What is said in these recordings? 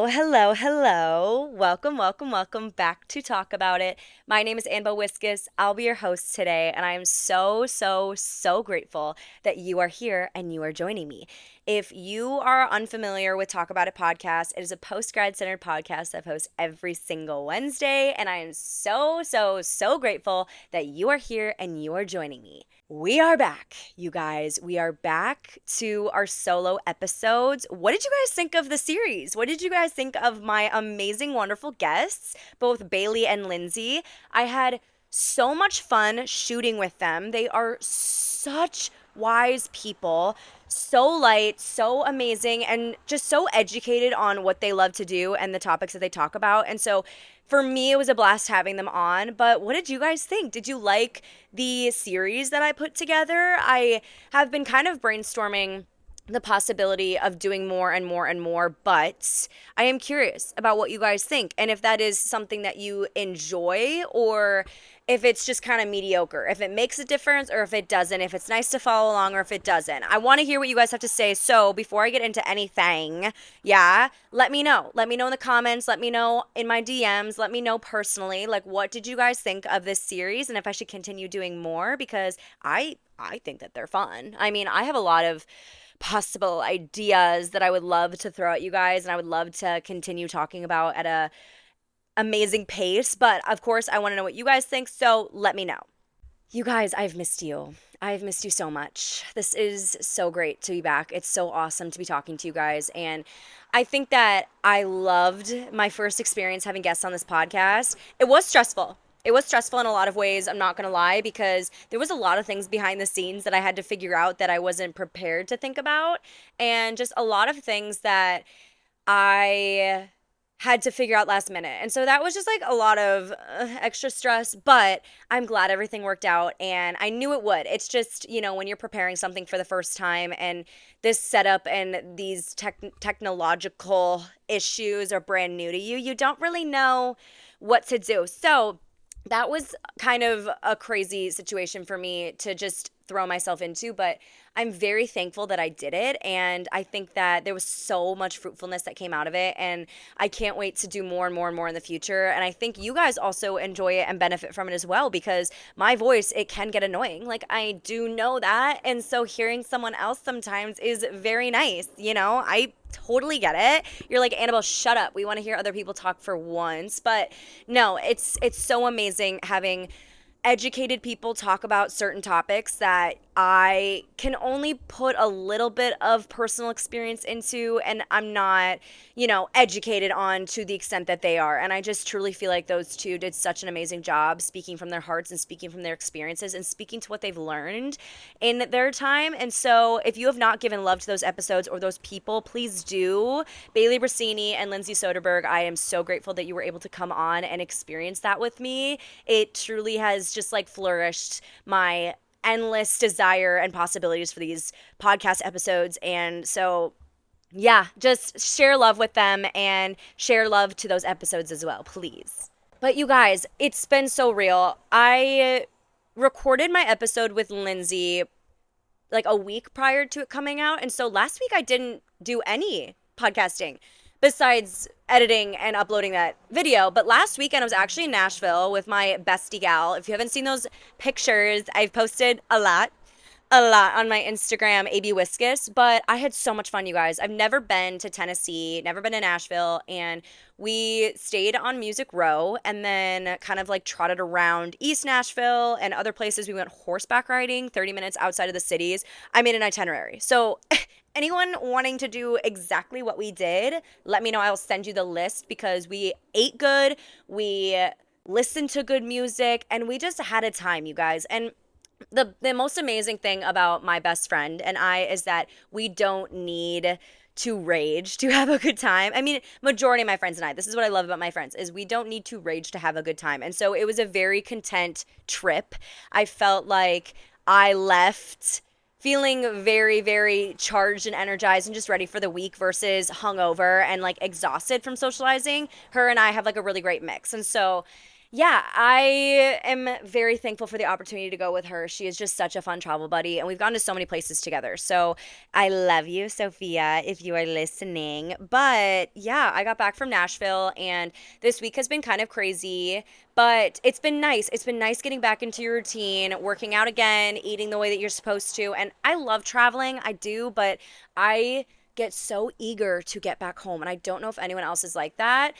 Hello. Welcome back to Talk About It. My name is Annabelle Wiskus. I'll be your host today, and I am so grateful that you are here and you are joining me. If you are unfamiliar with Talk About It podcast, it is a post-grad centered podcast that posts every single Wednesday, and I am so grateful that you are here and you are joining me. We are back, you guys. We are back to our solo episodes. What did you guys think of the series? What did you guys think of my amazing, wonderful guests, both Bailey and Lindsay? I had so much fun shooting with them. They are such wise people, so light, so amazing, and just so educated on what they love to do and the topics that they talk about. And so for me, it was a blast having them on. But what did you guys think? Did you like the series that I put together? I have been kind of brainstorming the possibility of doing more and more and more, but I am curious about what you guys think and if that is something that you enjoy or if it's just kind of mediocre, if it makes a difference or if it doesn't, if it's nice to follow along or if it doesn't. I want to hear what you guys have to say. So before I get into anything, yeah, let me know. Let me know in the comments. Let me know in my DMs. Let me know personally, like, what did you guys think of this series and if I should continue doing more because I think that they're fun. I mean, I have a lot of possible ideas that I would love to throw at you guys and I would love to continue talking about at a amazing pace, but of course I want to know what you guys think, so let me know. You guys, I've missed you. I've missed you so much. This is so great to be back. It's so awesome to be talking to you guys. And I think that I loved my first experience having guests on this podcast. It was stressful. It was stressful in a lot of ways, I'm not going to lie, because there was a lot of things behind the scenes that I had to figure out that I wasn't prepared to think about. And just a lot of things that I had to figure out last minute. And so that was just like a lot of extra stress, but I'm glad everything worked out and I knew it would. It's just, when you're preparing something for the first time and this setup and these technological issues are brand new to you, you don't really know what to do. So that was kind of a crazy situation for me to just throw myself into, but I'm very thankful that I did it. And I think that there was so much fruitfulness that came out of it. And I can't wait to do more and more and more in the future. And I think you guys also enjoy it and benefit from it as well, because my voice, it can get annoying. Like, I do know that. And so hearing someone else sometimes is very nice. I totally get it. You're like, Annabelle, shut up. We want to hear other people talk for once. But no, it's so amazing having educated people talk about certain topics that I can only put a little bit of personal experience into, and I'm not, educated on to the extent that they are. And I just truly feel like those two did such an amazing job speaking from their hearts and speaking from their experiences and speaking to what they've learned in their time. And so if you have not given love to those episodes or those people, please do. Bailey Brasini and Lindsay Soderberg, I am so grateful that you were able to come on and experience that with me. It truly has just like flourished my endless desire and possibilities for these podcast episodes. And so, yeah, just share love with them and share love to those episodes as well, please. But you guys, it's been so real. I recorded my episode with Lindsay like a week prior to it coming out. And so last week I didn't do any podcasting besides editing and uploading that video. But last weekend I was actually in Nashville with my bestie gal. If you haven't seen those pictures, I've posted a lot on my Instagram, AB Wiskus, but I had so much fun, you guys. I've never been to Tennessee, never been to Nashville, and we stayed on Music Row and then kind of like trotted around East Nashville and other places. We went horseback riding 30 minutes outside of the cities. I made an itinerary. So anyone wanting to do exactly what we did, let me know. I'll send you the list because we ate good, we listened to good music, and we just had a time, you guys. And the most amazing thing about my best friend and I is that we don't need to rage to have a good time. I mean, majority of my friends and I, this is what I love about my friends, is we don't need to rage to have a good time. And so it was a very content trip. I felt like I left feeling very charged and energized and just ready for the week versus hungover and like exhausted from socializing. Her and I have like a really great mix. And so Yeah, I am very thankful for the opportunity to go with her. She is just such a fun travel buddy, and we've gone to so many places together. So I love you, Sophia, if you are listening. But yeah, I got back from Nashville, and this week has been kind of crazy, but it's been nice. It's been nice getting back into your routine, working out again, eating the way that you're supposed to. And I love traveling, I do, but I get so eager to get back home, and I don't know if anyone else is like that.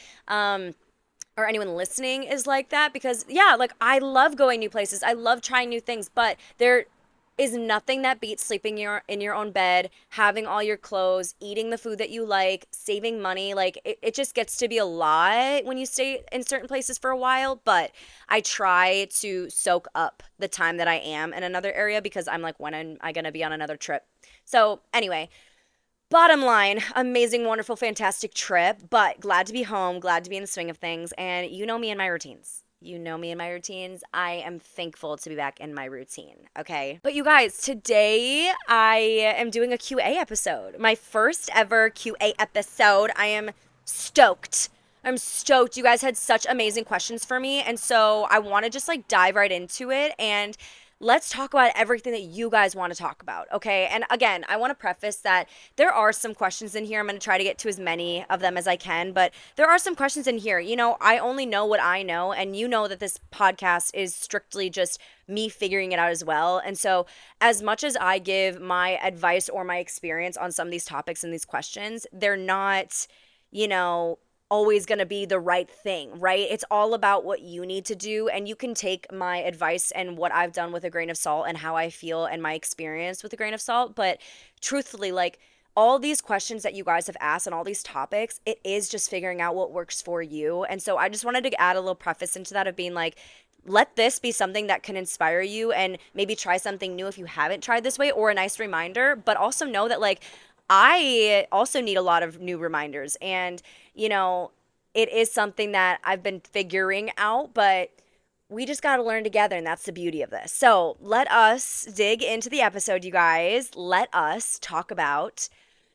Or anyone listening is like that because yeah, like I love going new places. I love trying new things, but there is nothing that beats sleeping in your own bed, having all your clothes, eating the food that you like, saving money. Like it just gets to be a lot when you stay in certain places for a while, but I try to soak up the time that I am in another area because I'm like, when am I going to be on another trip? So, anyway, bottom line, amazing, wonderful, fantastic trip, but glad to be home, glad to be in the swing of things. And you know me and my routines. You know me and my routines. I am thankful to be back in my routine. Okay. But you guys, today I am doing a QA episode. My first ever QA episode. I am stoked. I'm stoked. You guys had such amazing questions for me. And so I want to just like dive right into it and let's talk about everything that you guys want to talk about, okay? And again, I want to preface that there are some questions in here. I'm going to try to get to as many of them as I can, but there are some questions in here. You know, I only know what I know, and you know that this podcast is strictly just me figuring it out as well. And so, as much as I give my advice or my experience on some of these topics and these questions, they're not, you know, always going to be the right thing, right? It's all about what you need to do. And you can take my advice and what I've done with a grain of salt and how I feel and my experience with a grain of salt. But truthfully, like all these questions that you guys have asked and all these topics, it is just figuring out what works for you. And so I just wanted to add a little preface into that of being like, let this be something that can inspire you and maybe try something new if you haven't tried this way or a nice reminder, but also know that like I also need a lot of new reminders. And, you know, it is something that I've been figuring out, but we just got to learn together. And that's the beauty of this. So let us dig into the episode, you guys. Let us talk about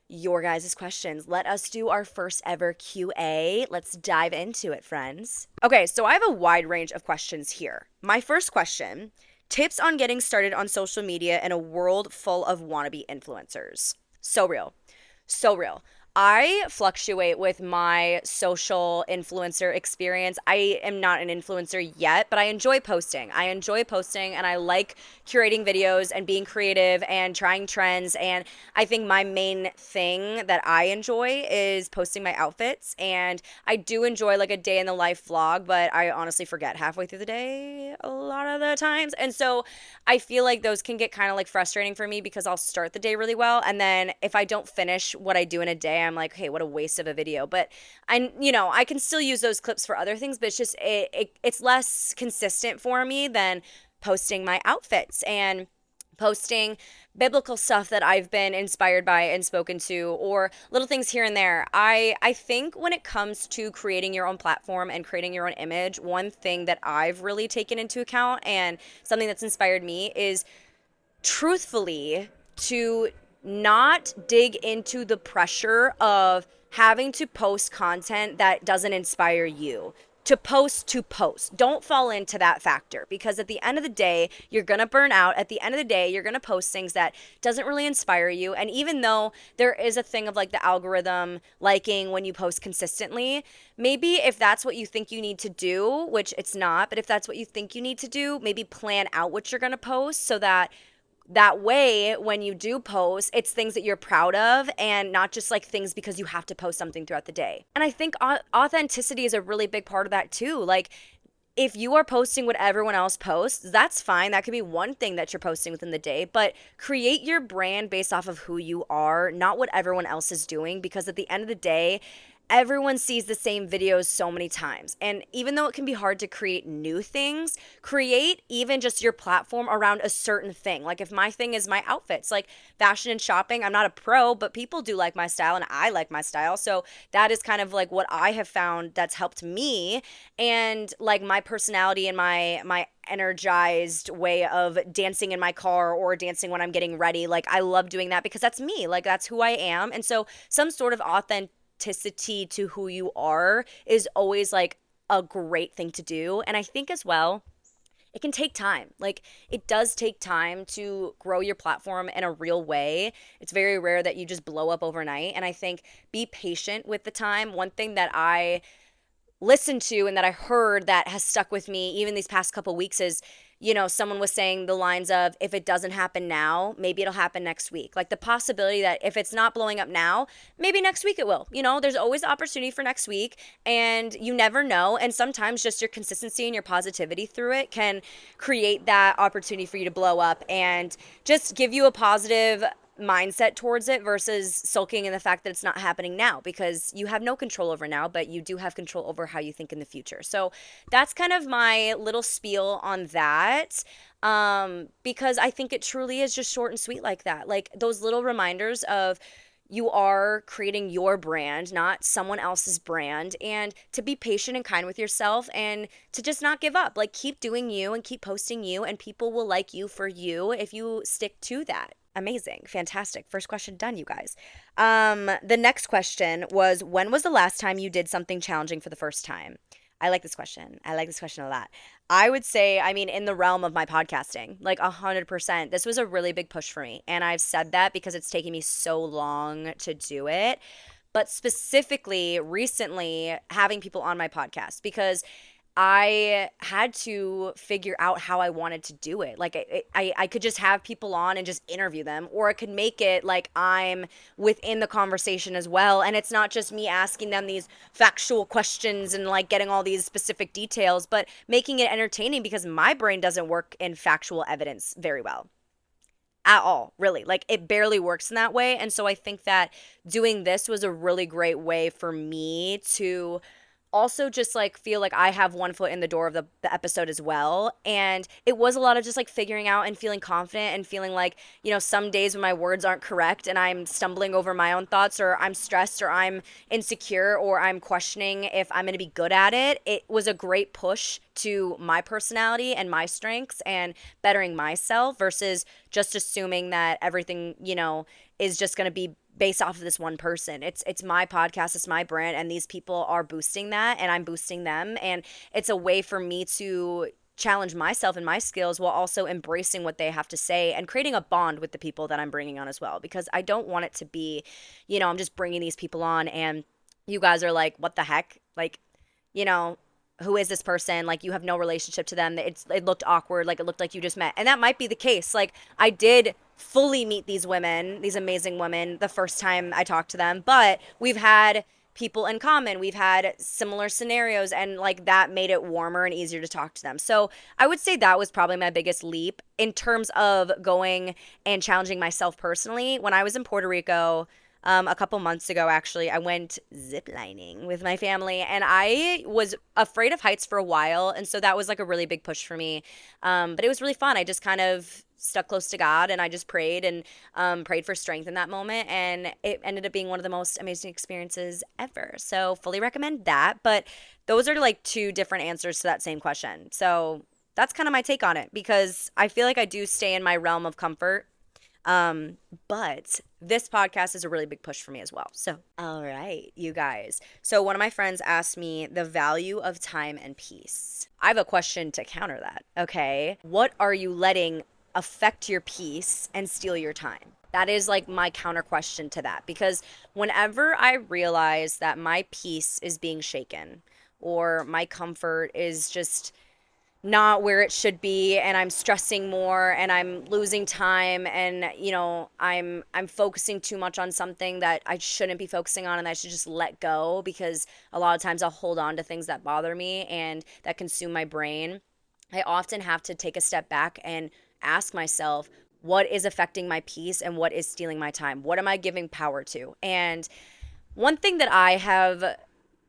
your guys' questions. Let us do our first ever QA. Let's dive into it, friends. Okay, so I have a wide range of questions here. My first question: tips on getting started on social media in a world full of wannabe influencers. So real. So real. I fluctuate with my social influencer experience. I am not an influencer yet, but I enjoy posting. I enjoy posting and I like curating videos and being creative and trying trends. And I think my main thing that I enjoy is posting my outfits. And I do enjoy like a day in the life vlog, but I honestly forget halfway through the day a lot of the times. And so I feel like those can get kind of like frustrating for me because I'll start the day really well. And then if I don't finish what I do in a day, I'm like, hey, what a waste of a video. But I can still use those clips for other things, but it's just, it's less consistent for me than posting my outfits and posting biblical stuff that I've been inspired by and spoken to, or little things here and there. I think when it comes to creating your own platform and creating your own image, one thing that I've really taken into account and something that's inspired me is truthfully to not dig into the pressure of having to post content that doesn't inspire you. To post. Don't fall into that factor because at the end of the day, you're going to burn out. At the end of the day, you're going to post things that doesn't really inspire you. And even though there is a thing of like the algorithm liking when you post consistently, maybe if that's what you think you need to do, which it's not, but if that's what you think you need to do, maybe plan out what you're going to post so that way when you do post, it's things that you're proud of and not just like things because you have to post something throughout the day. And I think authenticity is a really big part of that too. Like if you are posting what everyone else posts, that's fine. That could be one thing that you're posting within the day, but create your brand based off of who you are, not what everyone else is doing, because at the end of the day, everyone sees the same videos so many times. And even though it can be hard to create new things, create even just your platform around a certain thing. Like if my thing is my outfits, like fashion and shopping, I'm not a pro, but people do like my style and I like my style. So that is kind of like what I have found that's helped me, and like my personality and my energized way of dancing in my car or dancing when I'm getting ready. Like I love doing that because that's me. Like that's who I am. And so some sort of authenticity to who you are is always like a great thing to do. And I think as well, it can take time. Like, it does take time to grow your platform in a real way. It's very rare that you just blow up overnight. And I think be patient with the time. One thing that I listened to and that I heard that has stuck with me even these past couple weeks is, someone was saying the lines of, if it doesn't happen now, maybe it'll happen next week. Like, the possibility that if it's not blowing up now, maybe next week it will. There's always opportunity for next week, and you never know. And sometimes just your consistency and your positivity through it can create that opportunity for you to blow up and just give you a positive mindset towards it versus sulking in the fact that it's not happening now, because you have no control over now, but you do have control over how you think in the future. So that's kind of my little spiel on that. Because I think it truly is just short and sweet like that. Like, those little reminders of, you are creating your brand, not someone else's brand, and to be patient and kind with yourself and to just not give up. Like, keep doing you and keep posting you, and people will like you for you if you stick to that. Amazing. Fantastic. First question done, you guys. The next question was, when was the last time you did something challenging for the first time? I like this question. I like this question a lot. I would say, in the realm of my podcasting, like 100%, this was a really big push for me. And I've said that because it's taken me so long to do it. But specifically, recently, having people on my podcast, because I had to figure out how I wanted to do it. Like, I could just have people on and just interview them, or I could make it like I'm within the conversation as well. And it's not just me asking them these factual questions and like getting all these specific details, but making it entertaining, because my brain doesn't work in factual evidence very well at all, really. Like, it barely works in that way. And so I think that doing this was a really great way for me to also just like feel like I have one foot in the door of the episode as well. And it was a lot of just like figuring out and feeling confident and feeling like, some days when my words aren't correct and I'm stumbling over my own thoughts, or I'm stressed, or I'm insecure, or I'm questioning if I'm going to be good at it. It was a great push to my personality and my strengths and bettering myself versus just assuming that everything, is just going to be based off of this one person. It's my podcast, it's my brand, and these people are boosting that and I'm boosting them, and it's a way for me to challenge myself and my skills while also embracing what they have to say and creating a bond with the people that I'm bringing on as well, because I don't want it to be, I'm just bringing these people on and you guys are like, what the heck? Like, you know, who is this person? Like, you have no relationship to them. It looked awkward. Like, it looked like you just met. And that might be the case. Like, I did fully meet these women, these amazing women, the first time I talked to them, but we've had people in common. We've had similar scenarios, and like that made it warmer and easier to talk to them. So I would say that was probably my biggest leap in terms of going and challenging myself personally. When I was in Puerto Rico, a couple months ago, actually, I went ziplining with my family, and I was afraid of heights for a while. And so that was like a really big push for me. But it was really fun. I just kind of stuck close to God and I just prayed and prayed for strength in that moment. And it ended up being one of the most amazing experiences ever. So fully recommend that. But those are like two different answers to that same question. So that's kind of my take on it, because I feel like I do stay in my realm of comfort. But this podcast is a really big push for me as well. So, all right, you guys. So one of my friends asked me the value of time and peace. I have a question to counter that. Okay. What are you letting affect your peace and steal your time? That is like my counter question to that, because whenever I realize that my peace is being shaken or my comfort is just not where it should be, and I'm stressing more and I'm losing time, and I'm focusing too much on something that I shouldn't be focusing on and I should just let go, because a lot of times I'll hold on to things that bother me and that consume my brain. I often have to take a step back and ask myself, what is affecting my peace and what is stealing my time? What am I giving power to? And one thing that I have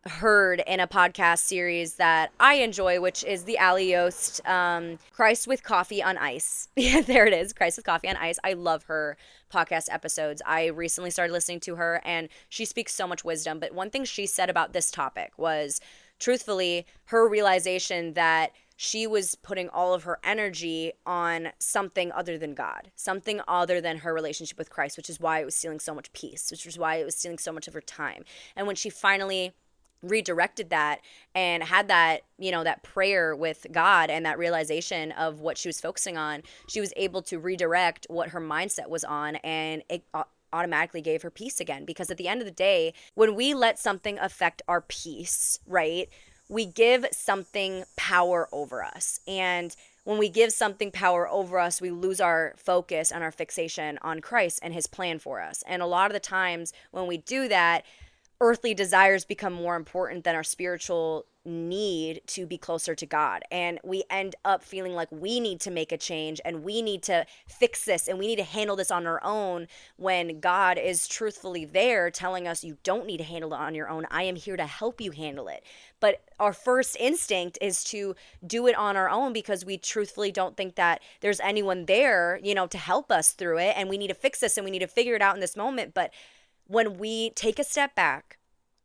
heard in a podcast series that I enjoy, which is the Ali Yost, Christ with Coffee on Ice. Yeah, there it is, Christ with Coffee on Ice. I love her podcast episodes. I recently started listening to her, and she speaks so much wisdom. But one thing she said about this topic was, truthfully, her realization that she was putting all of her energy on something other than God, something other than her relationship with Christ, which is why it was stealing so much peace, which was why it was stealing so much of her time. And when she finally redirected that and had that, that prayer with God and that realization of what she was focusing on, she was able to redirect what her mindset was on, and it automatically gave her peace again. Because at the end of the day, when we let something affect our peace, right, we give something power over us. And when we give something power over us, we lose our focus and our fixation on Christ and his plan for us. And a lot of the times when we do that, earthly desires become more important than our spiritual need to be closer to God. And we end up feeling like we need to make a change and we need to fix this and we need to handle this on our own, when God is truthfully there telling us, you don't need to handle it on your own. I am here to help you handle it. But our first instinct is to do it on our own because we truthfully don't think that there's anyone there, to help us through it. And we need to fix this and we need to figure it out in this moment. But when we take a step back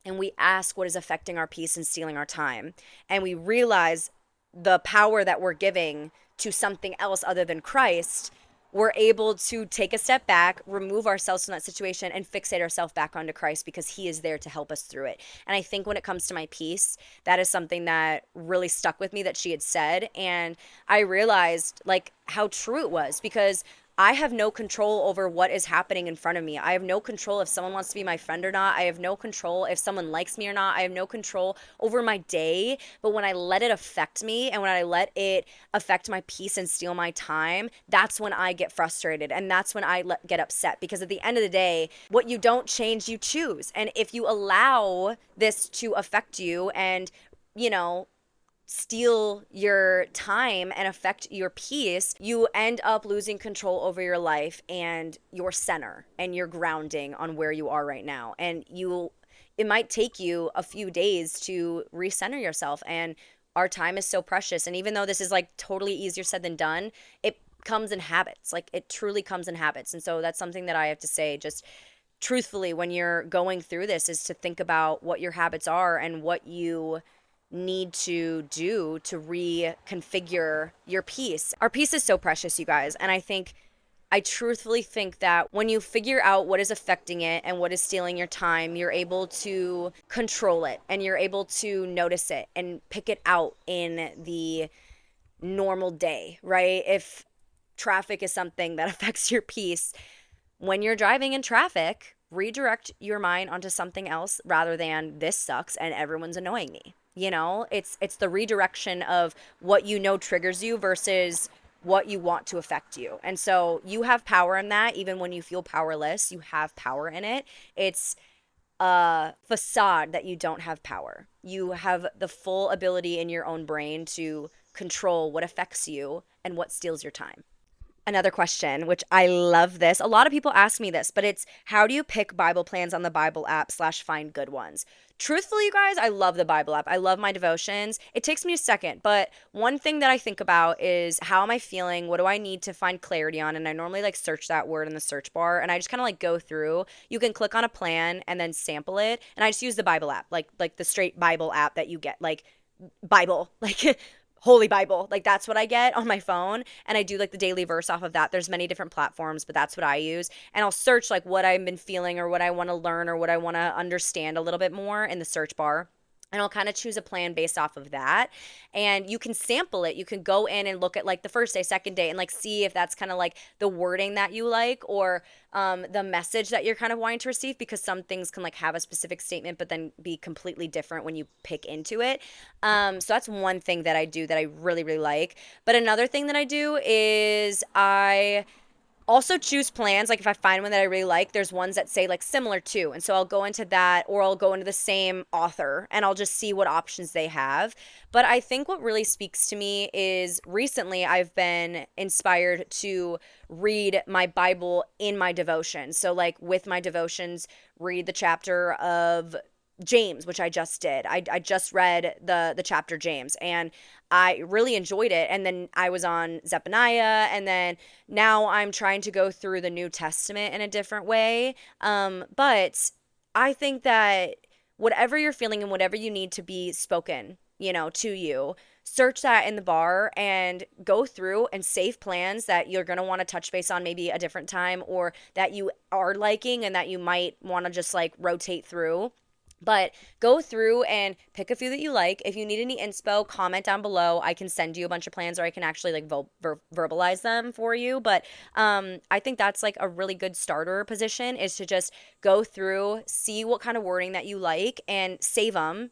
and we ask what is affecting our peace and stealing our time, and we realize the power that we're giving to something else other than Christ, we're able to take a step back, remove ourselves from that situation, and fixate ourselves back onto Christ because he is there to help us through it. And I think when it comes to my peace, that is something that really stuck with me that she had said. And I realized like how true it was, because I have no control over what is happening in front of me. I have no control if someone wants to be my friend or not. I have no control if someone likes me or not. I have no control over my day. But when I let it affect me and when I let it affect my peace and steal my time, that's when I get frustrated and that's when I get upset. Because at the end of the day, what you don't change, you choose. And if you allow this to affect you and, steal your time and affect your peace, you end up losing control over your life and your center and your grounding on where you are right now. And it might take you a few days to recenter yourself. And our time is so precious. And even though this is like totally easier said than done, it comes in habits. Like it truly comes in habits. And so that's something that I have to say, just truthfully, when you're going through this, is to think about what your habits are and what you need to do to reconfigure your peace. Our peace is so precious, you guys. And I truthfully think that when you figure out what is affecting it and what is stealing your time, you're able to control it and you're able to notice it and pick it out in the normal day, right? If traffic is something that affects your peace, when you're driving in traffic, redirect your mind onto something else rather than this sucks and everyone's annoying me. It's the redirection of what triggers you versus what you want to affect you. And so you have power in that. Even when you feel powerless, you have power in it. It's a facade that you don't have power. You have the full ability in your own brain to control what affects you and what steals your time. Another question, which I love this. A lot of people ask me this, but it's, how do you pick Bible plans on the Bible app / find good ones? Truthfully, you guys, I love the Bible app. I love my devotions. It takes me a second, but one thing that I think about is, how am I feeling? What do I need to find clarity on? And I normally like search that word in the search bar, and I just kind of like go through. You can click on a plan and then sample it. And I just use the Bible app, like the straight Bible app that you get, like Bible, like Holy Bible. Like that's what I get on my phone. And I do like the daily verse off of that. There's many different platforms, but that's what I use. And I'll search like what I've been feeling or what I want to learn or what I want to understand a little bit more in the search bar. And I'll kind of choose a plan based off of that. And you can sample it. You can go in and look at like the first day, second day, and like see if that's kind of like the wording that you like, or the message that you're kind of wanting to receive, because some things can like have a specific statement, but then be completely different when you pick into it. So that's one thing that I do that I really, really like. But another thing that I do is I also choose plans. Like if I find one that I really like, there's ones that say like similar to, and so I'll go into that, or I'll go into the same author and I'll just see what options they have. But I think what really speaks to me is, recently I've been inspired to read my Bible in my devotions. So like with my devotions, read the chapter of James, which I just did. I just read the chapter James, and I really enjoyed it. And then I was on Zephaniah, and then now I'm trying to go through the New Testament in a different way. But I think that whatever you're feeling and whatever you need to be spoken, to you, search that in the bar and go through and save plans that you're going to want to touch base on maybe a different time, or that you are liking and that you might want to just like rotate through. But go through and pick a few that you like. If you need any inspo, comment down below. I can send you a bunch of plans, or I can actually like verbalize them for you. But I think that's like a really good starter position, is to just go through, see what kind of wording that you like, and save them.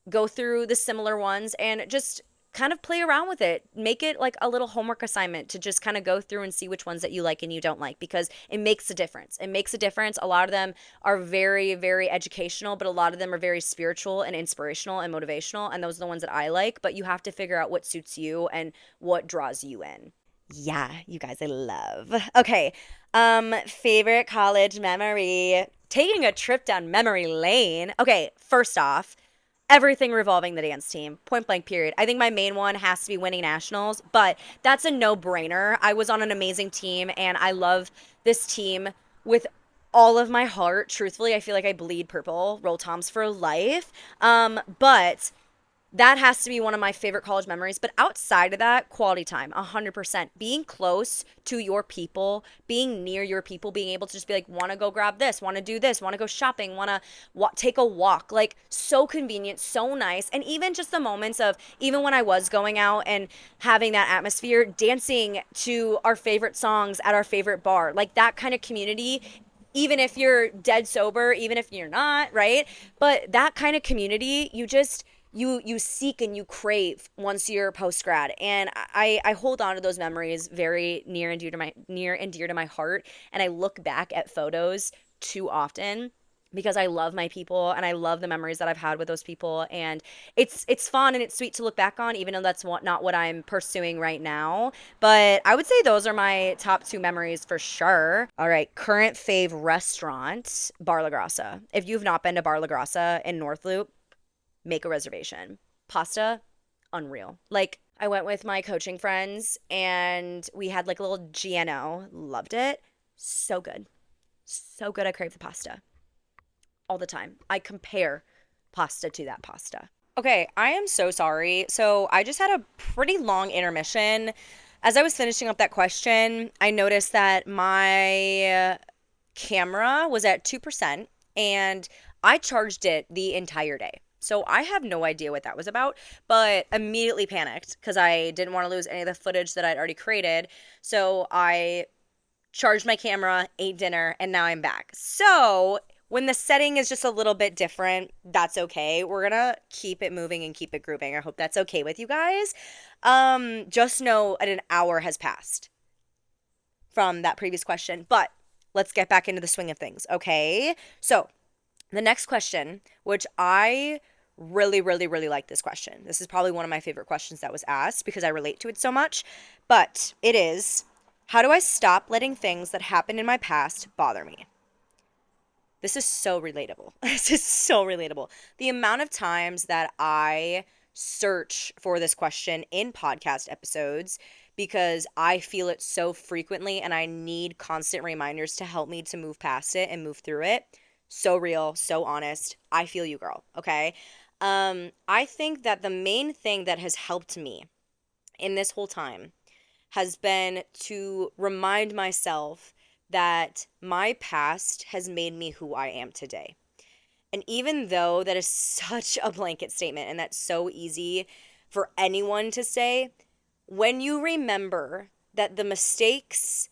Go through the similar ones and just kind of play around with it. Make it like a little homework assignment to just kind of go through and see which ones that you like and you don't like, because it makes a difference. It makes a difference. A lot of them are very, very educational, but a lot of them are very spiritual and inspirational and motivational. And those are the ones that I like, but you have to figure out what suits you and what draws you in. Yeah, you guys, I love. Okay. Favorite college memory. Taking a trip down memory lane. Okay, first off, everything revolving the dance team, point blank period. I think my main one has to be winning nationals, but that's a no-brainer. I was on an amazing team and I love this team with all of my heart. Truthfully, I feel like I bleed purple. Roll Toms for life. But that has to be one of my favorite college memories. But outside of that, quality time, 100%. Being close to your people, being near your people, being able to just be like, want to go grab this, want to do this, want to go shopping, want to take a walk. Like, so convenient, so nice. And even just the moments of, even when I was going out and having that atmosphere, dancing to our favorite songs at our favorite bar, like that kind of community, even if you're dead sober, even if you're not, right? But that kind of community, you seek and you crave once you're post grad. And I hold on to those memories very near and dear to my heart. And I look back at photos too often because I love my people and I love the memories that I've had with those people. And it's fun and it's sweet to look back on, even though that's not what I'm pursuing right now. But I would say those are my top two memories for sure. All right, current fave restaurant, Bar La Grassa. If you've not been to Bar La Grassa in North Loop, make a reservation. Pasta, unreal. Like, I went with my coaching friends and we had like a little GNO. Loved it. So good. So good. I crave the pasta all the time. I compare pasta to that pasta. Okay, I am so sorry. So I just had a pretty long intermission. As I was finishing up that question, I noticed that my camera was at 2% and I charged it the entire day. So I have no idea what that was about, but immediately panicked because I didn't want to lose any of the footage that I'd already created. So I charged my camera, ate dinner, and now I'm back. So when the setting is just a little bit different, that's okay. We're gonna keep it moving and keep it grooving. I hope that's okay with you guys. Just know that an hour has passed from that previous question, but let's get back into the swing of things, okay? So the next question, which I really, really, really like this question. This is probably one of my favorite questions that was asked because I relate to it so much. But it is, how do I stop letting things that happened in my past bother me? This is so relatable. This is so relatable. The amount of times that I search for this question in podcast episodes because I feel it so frequently and I need constant reminders to help me to move past it and move through it. So real, so honest. I feel you, girl. Okay. I think that the main thing that has helped me in this whole time has been to remind myself that my past has made me who I am today. And even though that is such a blanket statement and that's so easy for anyone to say, when you remember that the mistakes,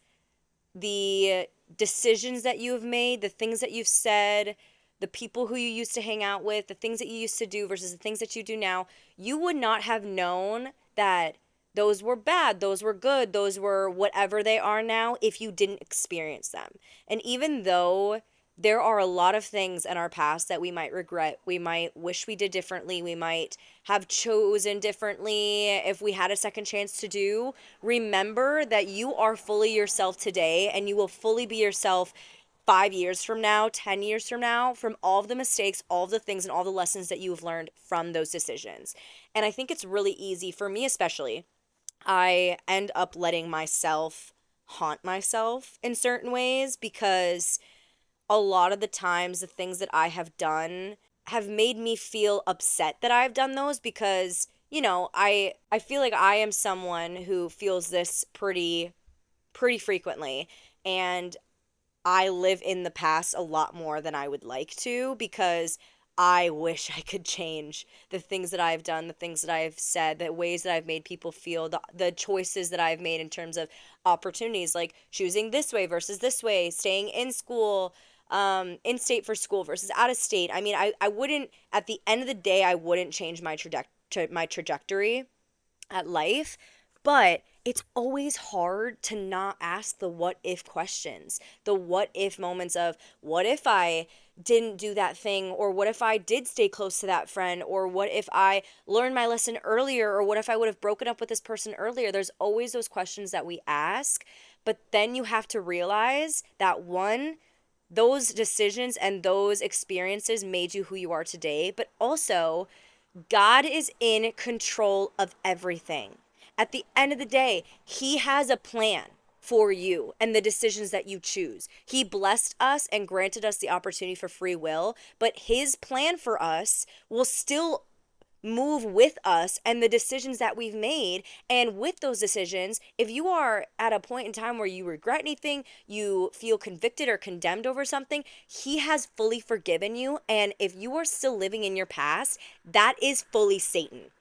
the decisions that you have made, the things that you've said, the people who you used to hang out with, the things that you used to do versus the things that you do now, you would not have known that those were bad, those were good, those were whatever they are now if you didn't experience them. And even though there are a lot of things in our past that we might regret, we might wish we did differently, we might have chosen differently if we had a second chance to do, remember that you are fully yourself today and you will fully be yourself 5 years from now, 10 years from now, from all of the mistakes, all of the things, and all the lessons that you have learned from those decisions. And I think it's really easy for me, especially. I end up letting myself haunt myself in certain ways because a lot of the times the things that I have done have made me feel upset that I've done those because, I feel like I am someone who feels this pretty frequently, and I live in the past a lot more than I would like to because I wish I could change the things that I've done, the things that I've said, the ways that I've made people feel, the choices that I've made in terms of opportunities, like choosing this way versus this way, staying in school, in state for school versus out of state. I mean, I wouldn't, at the end of the day, I wouldn't change my trajectory at life, but it's always hard to not ask the what if questions, the what if moments of what if I didn't do that thing, or what if I did stay close to that friend, or what if I learned my lesson earlier, or what if I would have broken up with this person earlier. There's always those questions that we ask, but then you have to realize that one, those decisions and those experiences made you who you are today, but also God is in control of everything. At the end of the day, He has a plan for you and the decisions that you choose. He blessed us and granted us the opportunity for free will, but His plan for us will still move with us and the decisions that we've made. And with those decisions, if you are at a point in time where you regret anything, you feel convicted or condemned over something, He has fully forgiven you. And if you are still living in your past, that is fully Satan.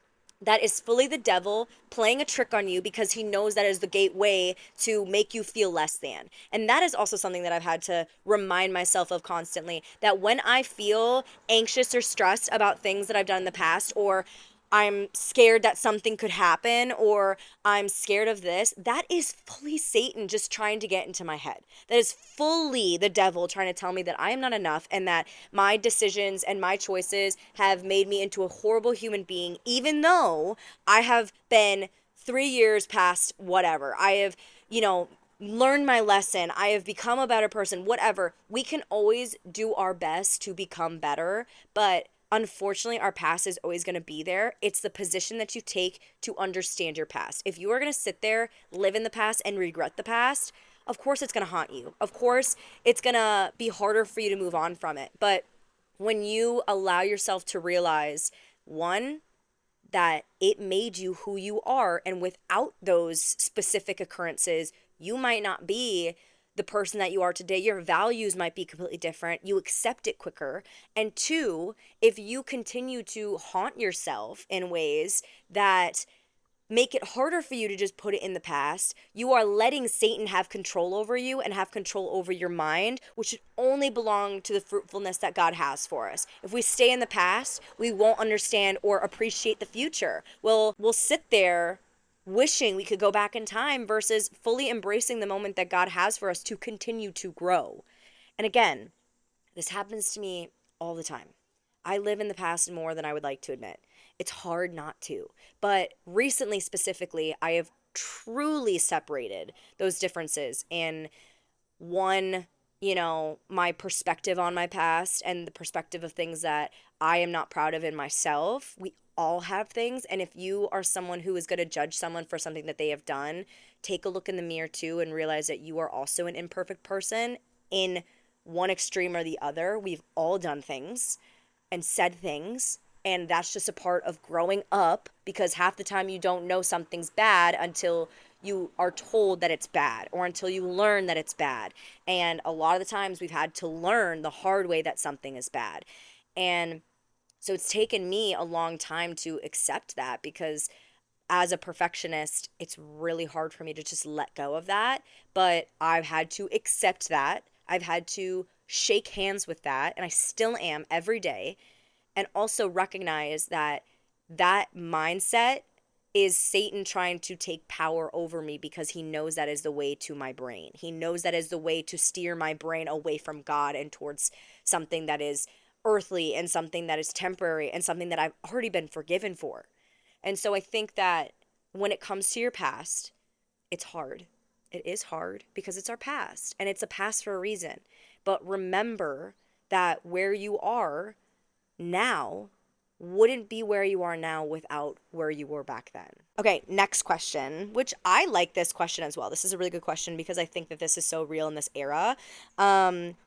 That is fully the devil playing a trick on you, because he knows that is the gateway to make you feel less than. And that is also something that I've had to remind myself of constantly, that when I feel anxious or stressed about things that I've done in the past, or I'm scared that something could happen, or I'm scared of this, that is fully Satan just trying to get into my head. That is fully the devil trying to tell me that I am not enough, and that my decisions and my choices have made me into a horrible human being, even though I have been 3 years past whatever. I have, learned my lesson. I have become a better person, whatever. We can always do our best to become better, but unfortunately, our past is always going to be there. It's the position that you take to understand your past. If you are going to sit there, live in the past, and regret the past, of course it's going to haunt you. Of course, it's going to be harder for you to move on from it. But when you allow yourself to realize, one, that it made you who you are, and without those specific occurrences, you might not be the person that you are today. Your values might be completely different. You accept it quicker. And two, if you continue to haunt yourself in ways that make it harder for you to just put it in the past, you are letting Satan have control over you and have control over your mind, which should only belong to the fruitfulness that God has for us. If we stay in the past, we won't understand or appreciate the future. We'll sit there wishing we could go back in time versus fully embracing the moment that God has for us to continue to grow. And again, this happens to me all the time. I live in the past more than I would like to admit. It's hard not to. But recently, specifically, I have truly separated those differences in one, my perspective on my past and the perspective of things that I am not proud of in myself. We all have things. And if you are someone who is going to judge someone for something that they have done, take a look in the mirror too and realize that you are also an imperfect person in one extreme or the other. We've all done things and said things, and that's just a part of growing up, because half the time you don't know something's bad until you are told that it's bad, or until you learn that it's bad. And a lot of the times we've had to learn the hard way that something is bad. And so it's taken me a long time to accept that, because as a perfectionist, it's really hard for me to just let go of that. But I've had to accept that. I've had to shake hands with that, and I still am every day. And also recognize that that mindset is Satan trying to take power over me, because he knows that is the way to my brain. He knows that is the way to steer my brain away from God and towards something that is earthly and something that is temporary and something that I've already been forgiven for. And so I think that when it comes to your past, it's hard. It is hard because it's our past, and it's a past for a reason. But remember that where you are now wouldn't be where you are now without where you were back then. Okay, next question, which I like this question as well. This is a really good question because I think that this is so real in this era.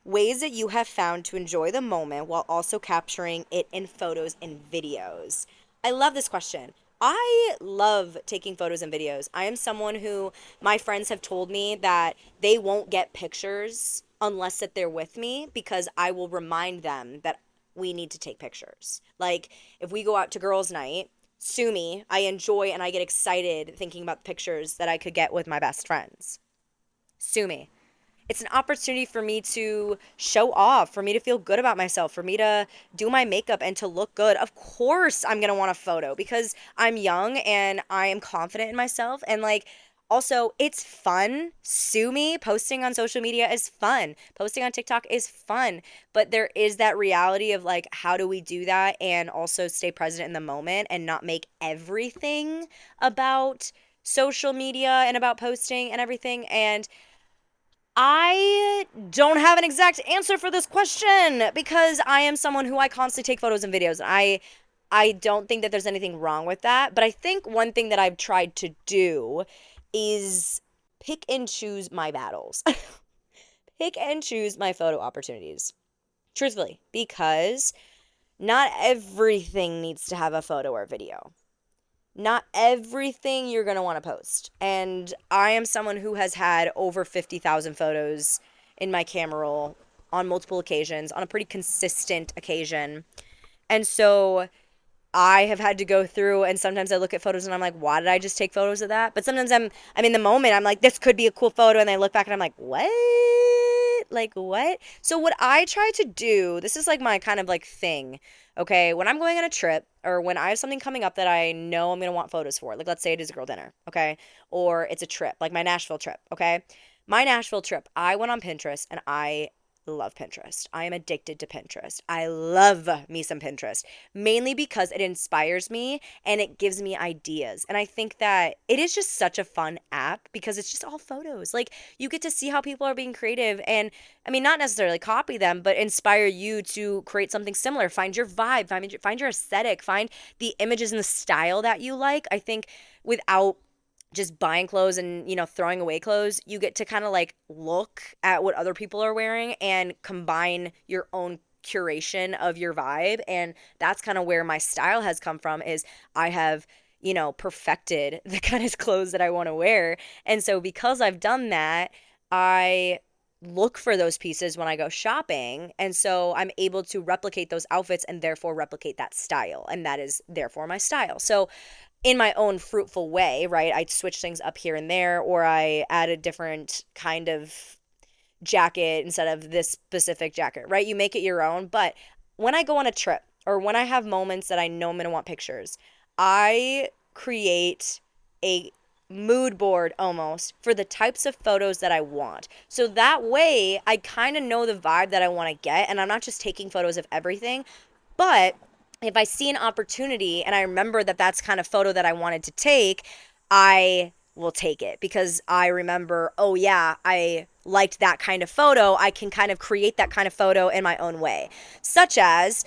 Ways that you have found to enjoy the moment while also capturing it in photos and videos. I love this question. I love taking photos and videos. I am someone who, my friends have told me that they won't get pictures unless that they're with me, because I will remind them that we need to take pictures. Like if we go out to girls' night, sue me, I enjoy and I get excited thinking about the pictures that I could get with my best friends. Sue me. It's an opportunity for me to show off, for me to feel good about myself, for me to do my makeup and to look good. Of course, I'm going to want a photo because I'm young and I am confident in myself. And like, also, it's fun. Sue me. Posting on social media is fun. Posting on TikTok is fun. But there is that reality of like, how do we do that and also stay present in the moment and not make everything about social media and about posting and everything. And I don't have an exact answer for this question because I am someone who I constantly take photos and videos. I don't think that there's anything wrong with that, but I think one thing that I've tried to do is pick and choose my battles. Pick and choose my photo opportunities. Truthfully, because not everything needs to have a photo or video. Not everything you're going to want to post. And I am someone who has had over 50,000 photos in my camera roll on multiple occasions, on a pretty consistent occasion. And so I have had to go through, and sometimes I look at photos and I'm like, why did I just take photos of that? But sometimes I'm in the moment, I'm like, this could be a cool photo, and I look back and I'm like, what? Like what? So what I try to do, this is like my kind of like thing. Okay, when I'm going on a trip or when I have something coming up that I know I'm gonna want photos for, like let's say it is a girl dinner, okay? Or it's a trip, like my Nashville trip, okay? My Nashville trip, I went on Pinterest and I love Pinterest. I am addicted to Pinterest. I love me some Pinterest, mainly because it inspires me and it gives me ideas. And I think that it is just such a fun app because it's just all photos. Like you get to see how people are being creative and I mean not necessarily copy them, but inspire you to create something similar. Find your vibe, find your aesthetic, find the images and the style that you like. I think without just buying clothes and throwing away clothes, you get to kind of like look at what other people are wearing and combine your own curation of your vibe. And that's kind of where my style has come from is I have perfected the kind of clothes that I want to wear. And so because I've done that, I look for those pieces when I go shopping. And so I'm able to replicate those outfits and therefore replicate that style. And that is therefore my style. So in my own fruitful way, right? I switch things up here and there, or I add a different kind of jacket instead of this specific jacket, right? You make it your own. But when I go on a trip or when I have moments that I know I'm going to want pictures, I create a mood board almost for the types of photos that I want. So that way I kind of know the vibe that I want to get and I'm not just taking photos of everything, but if I see an opportunity and I remember that that's kind of photo that I wanted to take, I will take it because I remember, oh yeah, I liked that kind of photo. I can kind of create that kind of photo in my own way. Such as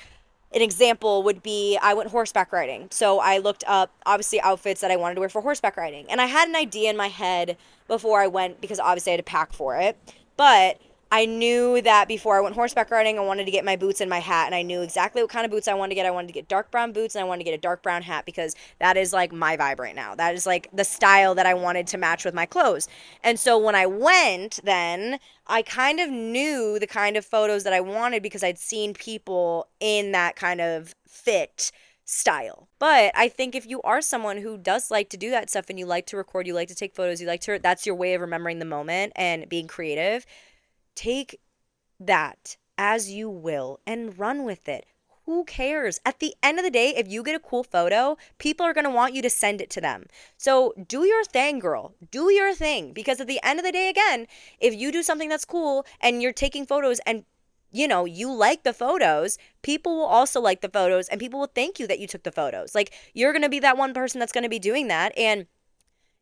an example would be I went horseback riding. So I looked up obviously outfits that I wanted to wear for horseback riding. And I had an idea in my head before I went because obviously I had to pack for it. But I knew that before I went horseback riding, I wanted to get my boots and my hat. And I knew exactly what kind of boots I wanted to get. I wanted to get dark brown boots and I wanted to get a dark brown hat because that is like my vibe right now. That is like the style that I wanted to match with my clothes. And so when I went, then I kind of knew the kind of photos that I wanted because I'd seen people in that kind of fit style. But I think if you are someone who does like to do that stuff and you like to record, you like to take photos, you like to, that's your way of remembering the moment and being creative, take that as you will and run with it. Who cares? At the end of the day, if you get a cool photo, people are going to want you to send it to them. So do your thing, girl. Do your thing. Because at the end of the day, again, if you do something that's cool and you're taking photos and you like the photos, people will also like the photos and people will thank you that you took the photos. Like you're going to be that one person that's going to be doing that. And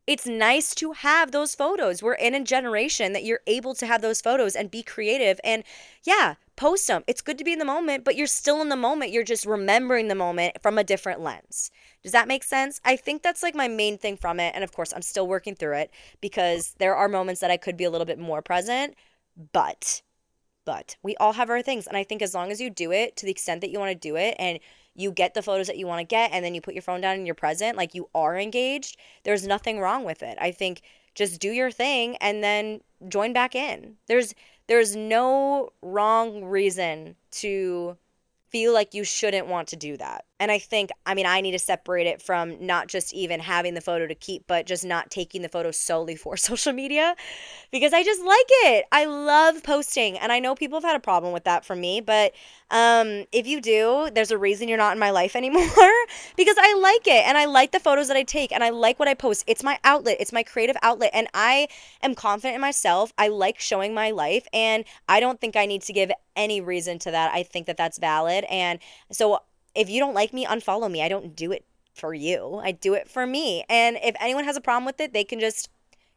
it's nice to have those photos. We're in a generation that you're able to have those photos and be creative and yeah, post them. It's good to be in the moment, but you're still in the moment. You're just remembering the moment from a different lens. Does that make sense? I think that's like my main thing from it. And of course, I'm still working through it because there are moments that I could be a little bit more present, but we all have our things. And I think as long as you do it to the extent that you want to do it and you get the photos that you want to get and then you put your phone down and you're present, like you are engaged, there's nothing wrong with it. I think just do your thing and then join back in. There's no wrong reason to feel like you shouldn't want to do that. And I think, I mean, I need to separate it from not just even having the photo to keep, but just not taking the photo solely for social media because I just like it. I love posting. And I know people have had a problem with that from me, but if you do, there's a reason you're not in my life anymore because I like it and I like the photos that I take and I like what I post. It's my outlet, it's my creative outlet. And I am confident in myself. I like showing my life and I don't think I need to give any reason to that. I think that that's valid. And so if you don't like me, unfollow me. I don't do it for you. I do it for me. And if anyone has a problem with it, they can just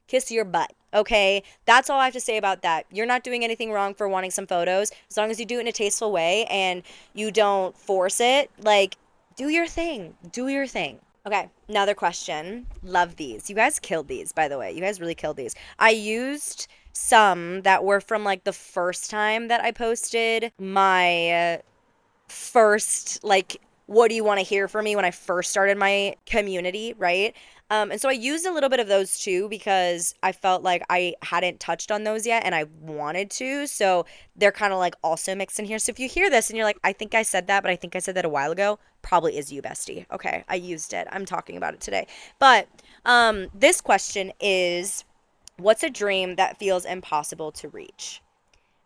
kiss your butt. Okay, that's all I have to say about that. You're not doing anything wrong for wanting some photos as long as you do it in a tasteful way and you don't force it. Like, do your thing. Do your thing. Okay, another question. Love these. You guys killed these, by the way. You guys really killed these. I used some that were from like the first time that I posted my first, like, what do you want to hear from me when I first started my community, right? And so I used a little bit of those too because I felt like I hadn't touched on those yet and I wanted to. So they're kind of like also mixed in here. So if you hear this and you're like, I think I said that, but I think I said that a while ago, probably is you, bestie. Okay, I used it. I'm talking about it today. But this question is, what's a dream that feels impossible to reach?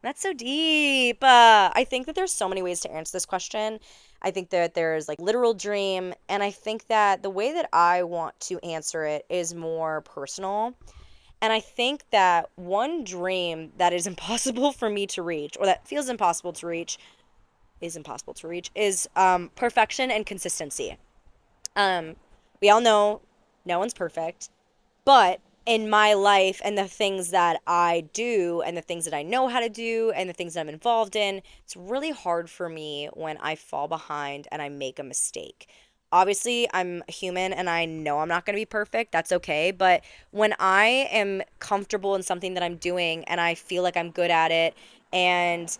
That's so deep. I think that there's so many ways to answer this question. I think that there's like literal dream, and I think that the way that I want to answer it is more personal. And I think that one dream that is impossible for me to reach, or that feels impossible to reach, is perfection and consistency. Um, we all know no one's perfect, but in my life and the things that I do and the things that I know how to do and the things that I'm involved in, it's really hard for me when I fall behind and I make a mistake. Obviously, I'm human and I know I'm not going to be perfect. That's okay. But when I am comfortable in something that I'm doing and I feel like I'm good at it and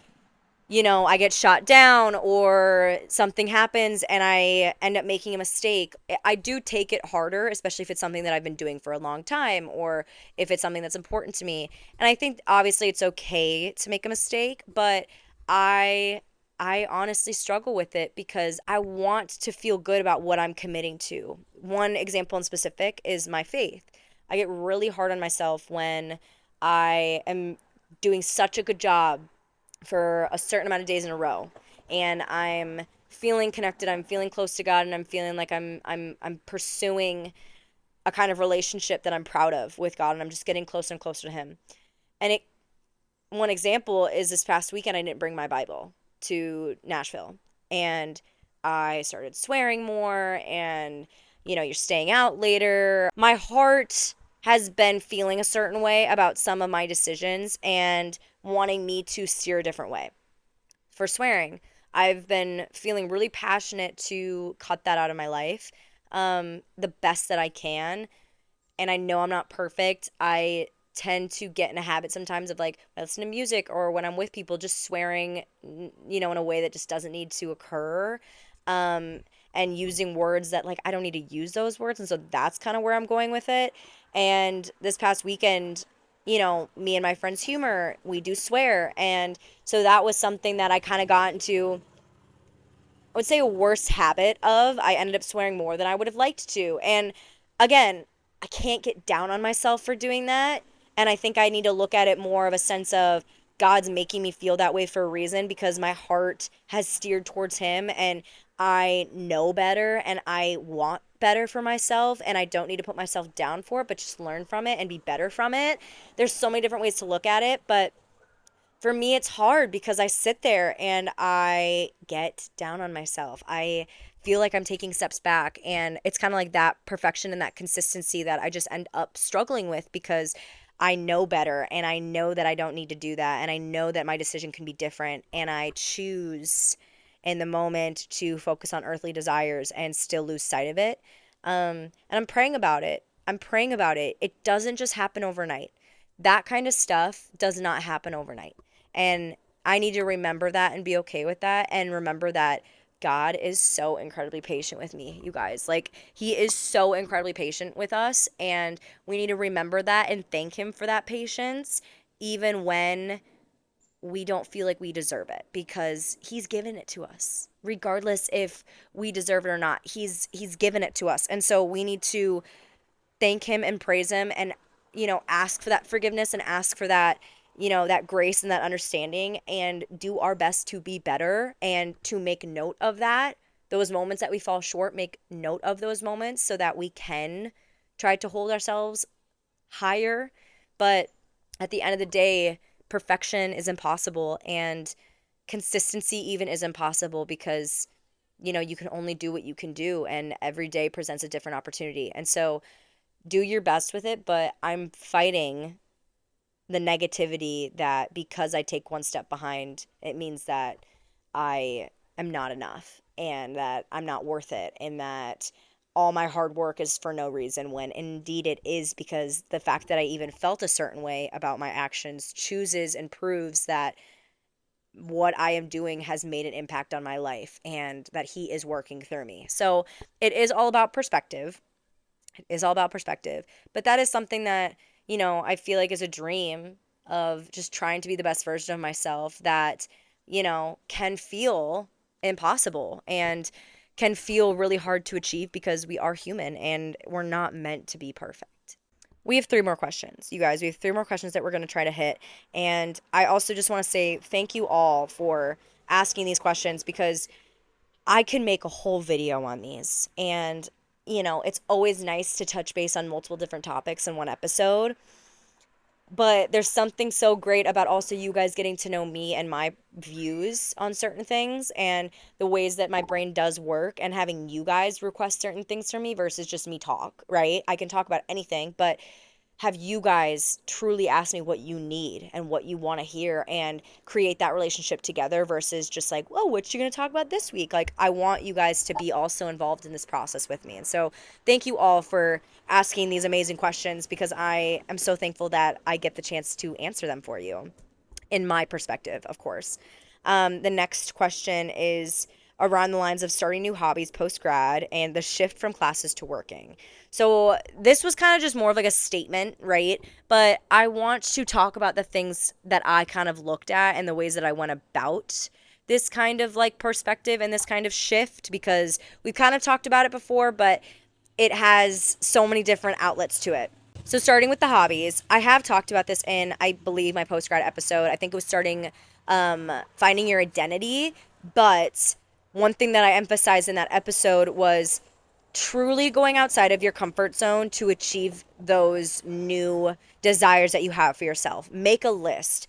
I get shot down or something happens and I end up making a mistake, I do take it harder, especially if it's something that I've been doing for a long time or if it's something that's important to me. And I think obviously it's okay to make a mistake, but I I honestly struggle with it because I want to feel good about what I'm committing to. One example in specific is my faith. I get really hard on myself when I am doing such a good job for a certain amount of days in a row and I'm feeling connected, I'm feeling close to God and I'm feeling like I'm pursuing a kind of relationship that I'm proud of with God and I'm just getting closer and closer to him. And it one example is this past weekend I didn't bring my Bible to Nashville and I started swearing more and you're staying out later. My heart has been feeling a certain way about some of my decisions and wanting me to steer a different way. For swearing, I've been feeling really passionate to cut that out of my life the best that I can. And I know I'm not perfect. I tend to get in a habit sometimes of like, I listen to music or when I'm with people, just swearing, in a way that just doesn't need to occur. Um, and using words that like I don't need to use those words. And so that's kind of where I'm going with it. And this past weekend, me and my friend's humor, we do swear. And so that was something that I kind of got into, I would say, a worse habit of. I ended up swearing more than I would have liked to. And again, I can't get down on myself for doing that. And I think I need to look at it more of a sense of God's making me feel that way for a reason because my heart has steered towards him and I know better and I want better for myself and I don't need to put myself down for it, but just learn from it and be better from it. There's so many different ways to look at it, but for me it's hard because I sit there and I get down on myself. I feel like I'm taking steps back and it's kind of like that perfection and that consistency that I just end up struggling with because I know better and I know that I don't need to do that and I know that my decision can be different and I choose in the moment to focus on earthly desires and still lose sight of it. And I'm praying about it. I'm praying about it. It doesn't just happen overnight. That kind of stuff does not happen overnight. And I need to remember that and be okay with that and remember that God is so incredibly patient with me, you guys. Like, he is so incredibly patient with us. And we need to remember that and thank him for that patience, even when we don't feel like we deserve it because he's given it to us. Regardless if we deserve it or not, he's given it to us. And so we need to thank him and praise him and ask for that forgiveness and ask for that that grace and that understanding and do our best to be better and to make note of that. Those moments that we fall short, make note of those moments so that we can try to hold ourselves higher. But at the end of the day, perfection is impossible and consistency even is impossible because you can only do what you can do and every day presents a different opportunity. And so do your best with it, but I'm fighting the negativity that because I take one step behind, it means that I am not enough and that I'm not worth it and that all my hard work is for no reason when indeed it is, because the fact that I even felt a certain way about my actions chooses and proves that what I am doing has made an impact on my life and that he is working through me. So it is all about perspective. It is all about perspective. But that is something that, I feel like is a dream of just trying to be the best version of myself that, can feel impossible and can feel really hard to achieve because we are human and we're not meant to be perfect. We have 3 more questions, you guys. We have 3 more questions that we're going to try to hit. And I also just want to say thank you all for asking these questions because I can make a whole video on these. And, it's always nice to touch base on multiple different topics in one episode. But there's something so great about also you guys getting to know me and my views on certain things and the ways that my brain does work and having you guys request certain things from me versus just me talk, right? I can talk about anything, but have you guys truly ask me what you need and what you want to hear and create that relationship together versus just like, whoa, what you going to talk about this week? Like, I want you guys to be also involved in this process with me. And so thank you all for asking these amazing questions because I am so thankful that I get the chance to answer them for you in my perspective, of course. The next question is around the lines of starting new hobbies post grad and the shift from classes to working. So this was kind of just more of like a statement, right? But I want to talk about the things that I kind of looked at and the ways that I went about this kind of like perspective and this kind of shift because we've kind of talked about it before, but it has so many different outlets to it. So starting with the hobbies, I have talked about this in, I believe, my post-grad episode. I think it was starting finding your identity. But one thing that I emphasized in that episode was truly going outside of your comfort zone to achieve those new desires that you have for yourself. Make a list.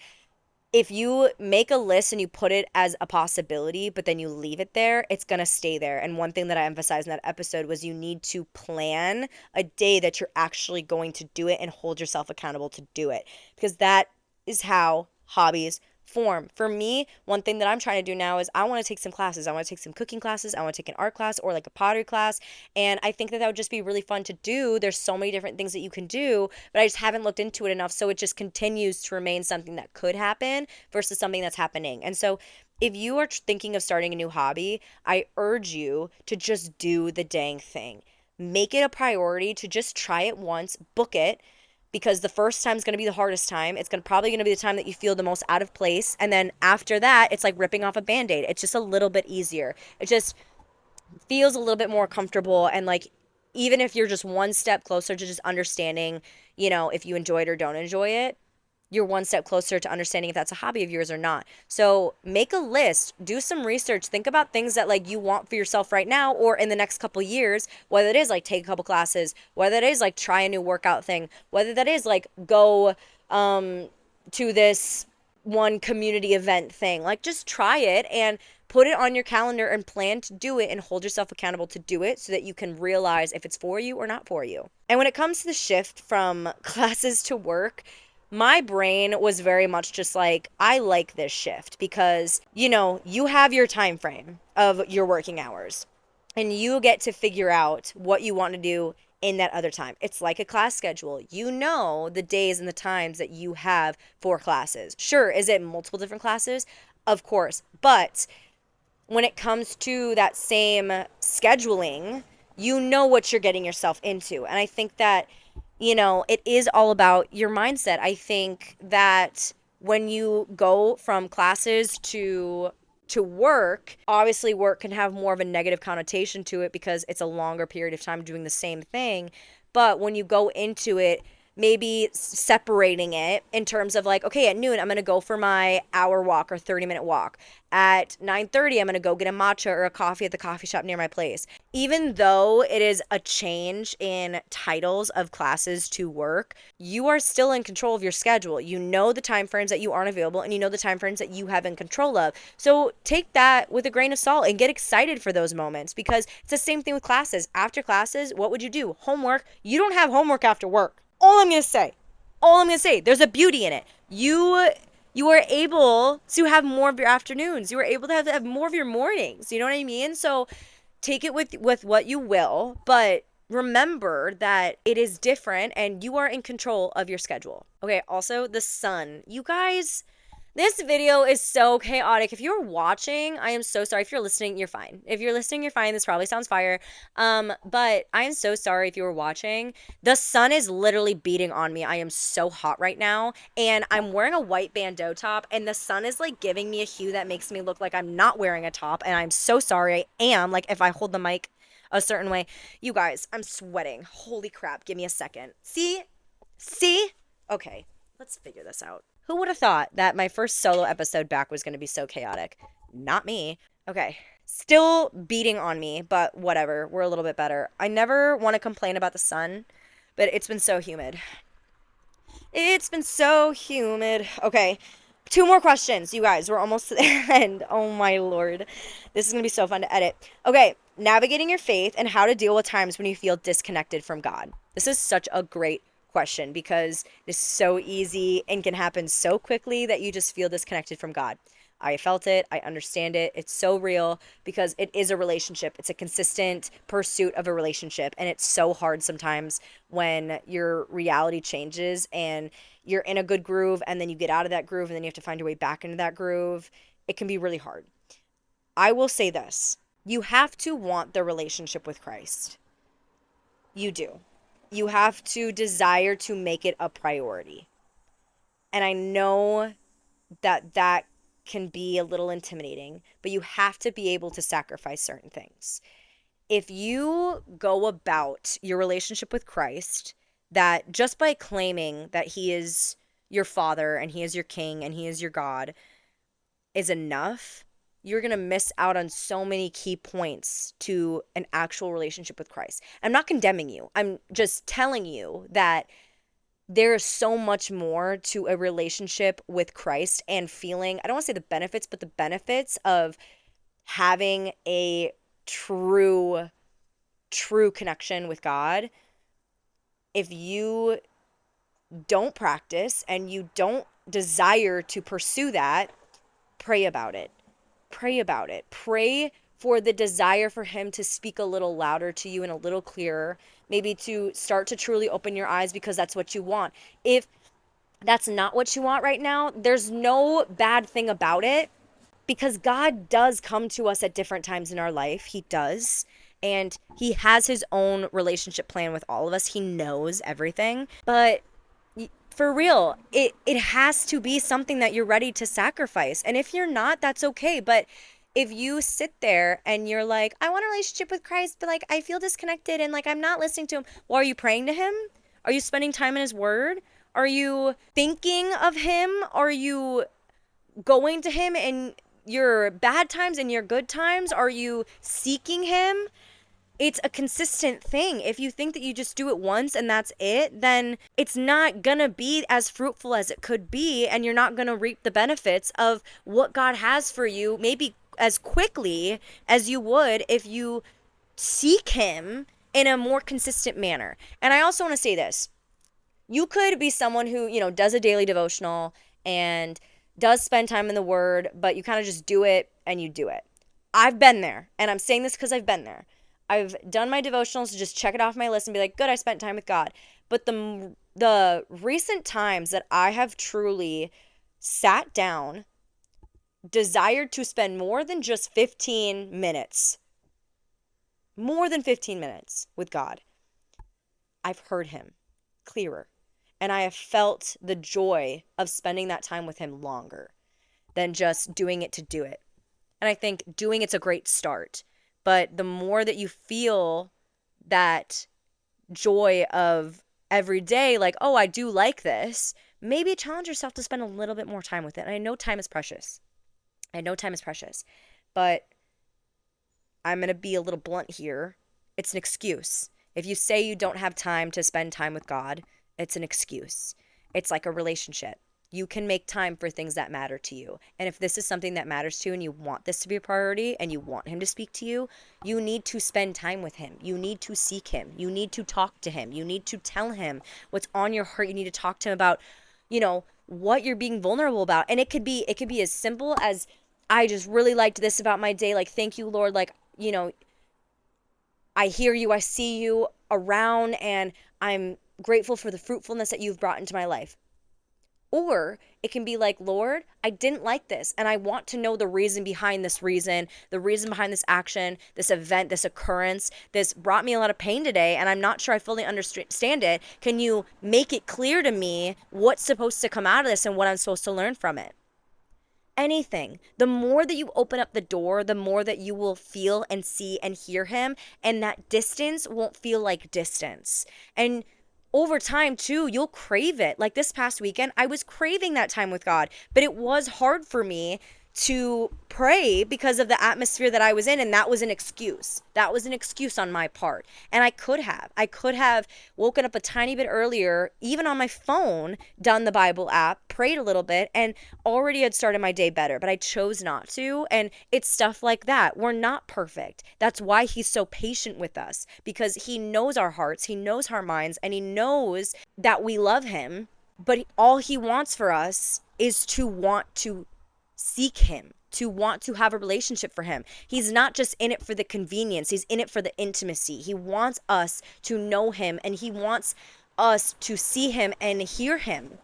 If you make a list and you put it as a possibility, but then you leave it there, it's going to stay there. And one thing that I emphasized in that episode was you need to plan a day that you're actually going to do it and hold yourself accountable to do it. Because that is how hobbies form. For me, one thing that I'm trying to do now is I want to take some classes. I want to take some cooking classes. I want to take an art class or like a pottery class. And I think that that would just be really fun to do. There's so many different things that you can do, but I just haven't looked into it enough. So it just continues to remain something that could happen versus something that's happening. And so if you are thinking of starting a new hobby, I urge you to just do the dang thing. Make it a priority to just try it once, book it, because the first time is going to be the hardest time. It's probably going to be the time that you feel the most out of place. And then after that, it's like ripping off a Band-Aid. It's just a little bit easier. It just feels a little bit more comfortable. And like, even if you're just one step closer to just understanding, if you enjoy it or don't enjoy it, you're one step closer to understanding if that's a hobby of yours or not. So make a list, do some research, think about things that like you want for yourself right now or in the next couple years, whether it is like take a couple classes, whether it is like try a new workout thing, whether that is like go to this one community event thing. Like just try it and put it on your calendar and plan to do it and hold yourself accountable to do it so that you can realize if it's for you or not for you. And when it comes to the shift from classes to work, my brain was very much just like, I like this shift because, you have your time frame of your working hours and you get to figure out what you want to do in that other time. It's like a class schedule. You know the days and the times that you have for classes. Sure, is it multiple different classes? Of course. But when it comes to that same scheduling, you know what you're getting yourself into. And I think that it is all about your mindset. I think that when you go from classes to work, obviously work can have more of a negative connotation to it because it's a longer period of time doing the same thing. But when you go into it, maybe separating it in terms of like, okay, at noon I'm going to go for my hour walk or 30-minute walk. At 9:30 I'm going to go get a matcha or a coffee at the coffee shop near my place. Even though it is a change in titles of classes to work, you are still in control of your schedule. You know the time frames that you aren't available, and you know the time frames that you have in control of. So take that with a grain of salt and get excited for those moments, because it's the same thing with classes. After classes, what would you do? Homework. You don't have homework after work. All I'm going to say, there's a beauty in it. You are able to have more of your afternoons. You are able to have more of your mornings. You know what I mean? So take it with what you will, but remember that it is different and you are in control of your schedule. Okay, also the sun. You guys, this video is so chaotic. If you're watching, I am so sorry. If you're listening, you're fine. If you're listening, you're fine. This probably sounds fire. But I am so sorry if you were watching. The sun is literally beating on me. I am so hot right now. And I'm wearing a white bandeau top. And the sun is like giving me a hue that makes me look like I'm not wearing a top. And I'm so sorry. I am. Like if I hold the mic a certain way. You guys, I'm sweating. Holy crap. Give me a second. See? Okay. Let's figure this out. Who would have thought that my first solo episode back was going to be so chaotic? Not me. Okay. Still beating on me, but whatever. We're a little bit better. I never want to complain about the sun, but it's been so humid. It's been so humid. Okay. 2 more questions, you guys. We're almost to the end. Oh my Lord. This is going to be so fun to edit. Okay. Navigating your faith and how to deal with times when you feel disconnected from God. This is such a great question because it's so easy and can happen so quickly that you just feel disconnected from God. I felt it. I understand it. It's so real because it is a relationship. It's a consistent pursuit of a relationship. And it's so hard sometimes when your reality changes and you're in a good groove and then you get out of that groove and then you have to find your way back into that groove. It can be really hard. I will say this. You have to want the relationship with Christ. You do. You have to desire to make it a priority. And I know that can be a little intimidating, but you have to be able to sacrifice certain things. If you go about your relationship with Christ, that just by claiming that he is your father and he is your king and he is your God is enough, you're going to miss out on so many key points to an actual relationship with Christ. I'm not condemning you. I'm just telling you that there is so much more to a relationship with Christ and feeling, I don't want to say the benefits, but the benefits of having a true connection with God. If you don't practice and you don't desire to pursue that, pray about it. Pray about it. Pray for the desire for him to speak a little louder to you and a little clearer, maybe to start to truly open your eyes because that's what you want. If that's not what you want right now, there's no bad thing about it because God does come to us at different times in our life. He does. And he has his own relationship plan with all of us. He knows everything. But for real, it has to be something that you're ready to sacrifice. And if you're not, that's okay. But if you sit there and you're like, I want a relationship with Christ, but like I feel disconnected and like I'm not listening to him. Well, are you praying to him? Are you spending time in his word? Are you thinking of him? Are you going to him in your bad times and your good times? Are you seeking him? It's a consistent thing. If you think that you just do it once and that's it, then it's not gonna be as fruitful as it could be, and you're not gonna reap the benefits of what God has for you maybe as quickly as you would if you seek him in a more consistent manner. And I also want to say this. You could be someone who, does a daily devotional and does spend time in the word, but you kind of just do it and you do it. I've been there, and I'm saying this because I've been there. I've done my devotionals to just check it off my list and be like, good, I spent time with God. But the recent times that I have truly sat down, desired to spend more than just 15 minutes with God, I've heard him clearer. And I have felt the joy of spending that time with him longer than just doing it to do it. And I think doing it's a great start. But the more that you feel that joy of every day, like, oh, I do like this, maybe challenge yourself to spend a little bit more time with it. And I know time is precious. I know time is precious. But I'm going to be a little blunt here. It's an excuse. If you say you don't have time to spend time with God, it's an excuse. It's like a relationship. You can make time for things that matter to you. And if this is something that matters to you and you want this to be a priority and you want him to speak to you, you need to spend time with him. You need to seek him. You need to talk to him. You need to tell him what's on your heart. You need to talk to him about, what you're being vulnerable about. And it could be as simple as, I just really liked this about my day. Like, thank you, Lord. Like, I hear you, I see you around, and I'm grateful for the fruitfulness that you've brought into my life. Or it can be like, Lord, I didn't like this, and I want to know the reason behind this reason, the reason behind this action, this event, this occurrence. This brought me a lot of pain today, and I'm not sure I fully understand it. Can you make it clear to me what's supposed to come out of this and what I'm supposed to learn from it? Anything. The more that you open up the door, the more that you will feel and see and hear him, and that distance won't feel like distance. And over time too, you'll crave it. Like this past weekend, I was craving that time with God, but it was hard for me to pray because of the atmosphere that I was in, and that was an excuse. That was an excuse on my part. And I could have woken up a tiny bit earlier, even on my phone, done the Bible app, prayed a little bit, and already had started my day better, but I chose not to. And it's stuff like that. We're not perfect. That's why he's so patient with us, because he knows our hearts, he knows our minds, and he knows that we love him. But all he wants for us is to want to seek him, to want to have a relationship for him. He's not just in it for the convenience, he's in it for the intimacy. He wants us to know him, and he wants us to see him and hear him,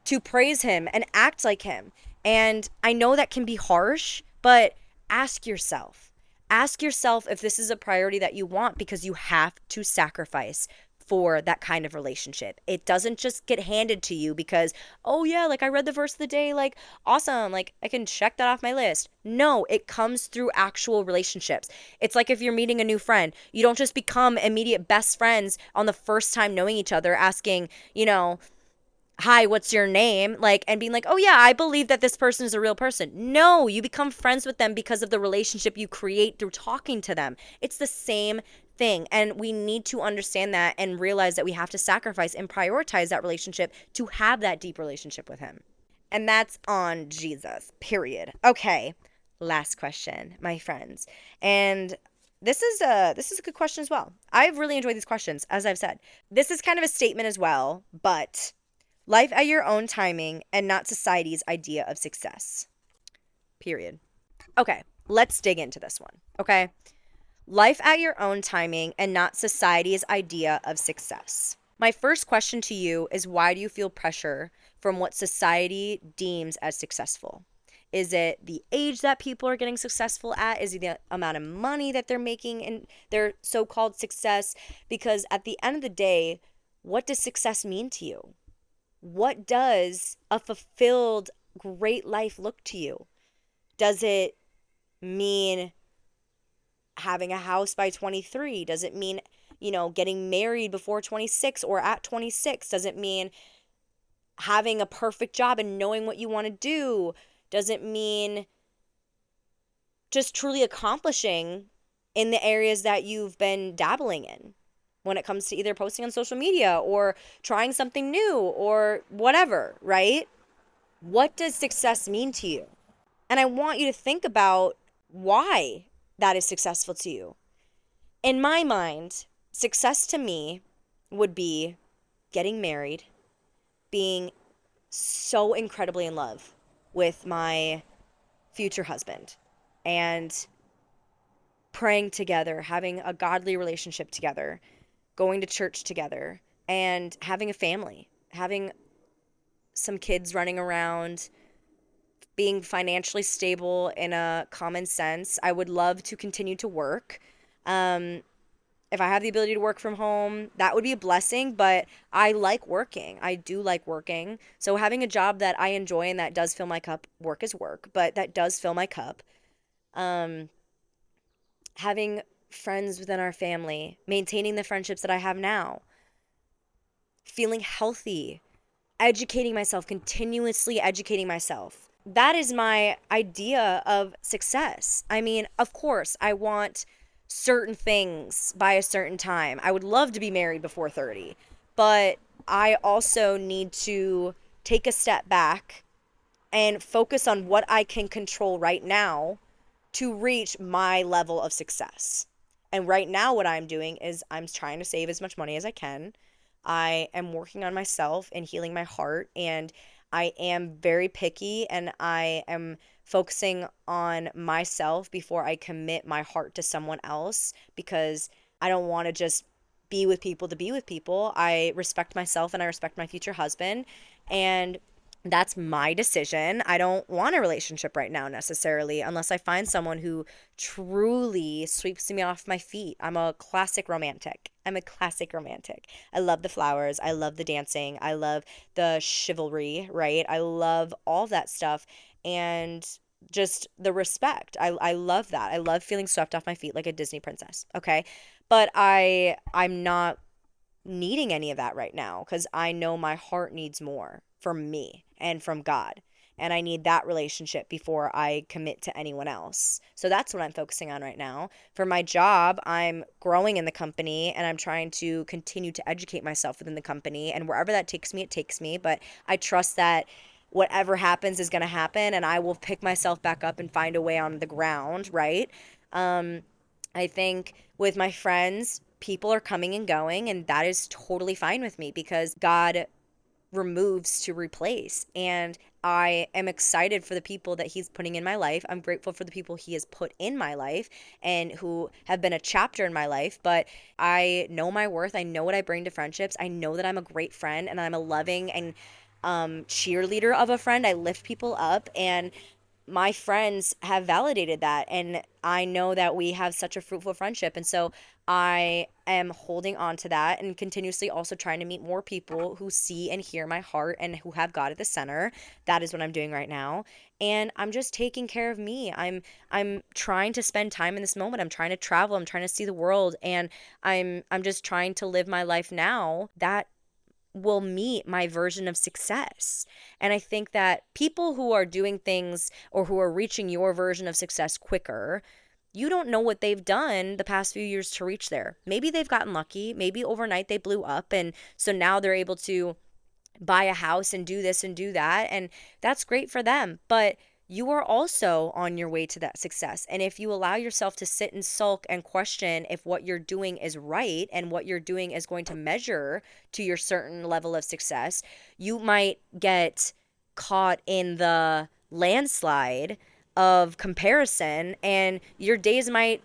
to praise him and act like him. And I know that can be harsh, but ask yourself if this is a priority that you want, because you have to sacrifice for that kind of relationship. It doesn't just get handed to you because, oh yeah, like I read the verse of the day, like awesome, like I can check that off my list. No, it comes through actual relationships. It's like if you're meeting a new friend, you don't just become immediate best friends on the first time knowing each other, asking, hi, what's your name? Like, and being like, oh yeah, I believe that this person is a real person. No, you become friends with them because of the relationship you create through talking to them. It's the same thing. And we need to understand that and realize that we have to sacrifice and prioritize that relationship to have that deep relationship with him. And that's on Jesus, period. Okay, last question, my friends. And this is a good question as well. I've really enjoyed these questions, as I've said. This is kind of a statement as well, but life at your own timing and not society's idea of success. Period. Okay, let's dig into this one. Okay. Life at your own timing and not society's idea of success. My first question to you is, why do you feel pressure from what society deems as successful? Is it the age that people are getting successful at? Is it the amount of money that they're making in their so-called success? Because at the end of the day, what does success mean to you? What does a fulfilled, great life look to you? Does it mean having a house by 23? Does it mean, getting married before 26 or at 26? Does it mean having a perfect job and knowing what you want to do? Does it mean just truly accomplishing in the areas that you've been dabbling in when it comes to either posting on social media or trying something new or whatever, right? What does success mean to you? And I want you to think about why that is successful to you. In my mind, success to me would be getting married, being so incredibly in love with my future husband, and praying together, having a godly relationship together, going to church together, and having a family, having some kids running around, being financially stable in a common sense. I would love to continue to work. if I have the ability to work from home, that would be a blessing, but I like working. I do like working. So having a job that I enjoy and that does fill my cup, work is work, but that does fill my cup. Um, Having friends within our family, maintaining the friendships that I have now, feeling healthy, educating myself, continuously educating myself. That is my idea of success. I mean, of course, I want certain things by a certain time. I would love to be married before 30, but I also need to take a step back and focus on what I can control right now to reach my level of success. And right now, what I'm doing is I'm trying to save as much money as I can. I am working on myself and healing my heart. And I am very picky and I am focusing on myself before I commit my heart to someone else because I don't want to just be with people to be with people. I respect myself and I respect my future husband. And that's my decision. I don't want a relationship right now necessarily unless I find someone who truly sweeps me off my feet. I'm a classic romantic. I'm a classic romantic. I love the flowers. I love the dancing. I love the chivalry, right? I love all that stuff and just the respect. I love that. I love feeling swept off my feet like a Disney princess. Okay. But I'm not needing any of that right now because I know my heart needs more from me and from God. And I need that relationship before I commit to anyone else. So that's what I'm focusing on right now. For my job, I'm growing in the company and I'm trying to continue to educate myself within the company. And wherever that takes me, it takes me. But I trust that whatever happens is going to happen and I will pick myself back up and find a way on the ground, right? Um, I think with my friends, people are coming and going, and that is totally fine with me because God removes to replace. And I am excited for the people that He's putting in my life. I'm grateful for the people He has put in my life and who have been a chapter in my life. But I know my worth. I know what I bring to friendships. I know that I'm a great friend and I'm a loving and cheerleader of a friend. I lift people up and my friends have validated that and I know that we have such a fruitful friendship and so I am holding on to that and continuously also trying to meet more people who see and hear my heart and who have God at the center. That is what I'm doing right now and I'm just taking care of me. I'm trying to spend time in this moment. I'm trying to travel. I'm trying to see the world and I'm just trying to live my life now that will meet my version of success. And I think that people who are doing things or who are reaching your version of success quicker, you don't know what they've done the past few years to reach there. Maybe they've gotten lucky. Maybe overnight they blew up. And so now they're able to buy a house and do this and do that. And that's great for them. But you are also on your way to that success. And if you allow yourself to sit and sulk and question if what you're doing is right and what you're doing is going to measure to your certain level of success, you might get caught in the landslide of comparison and your days might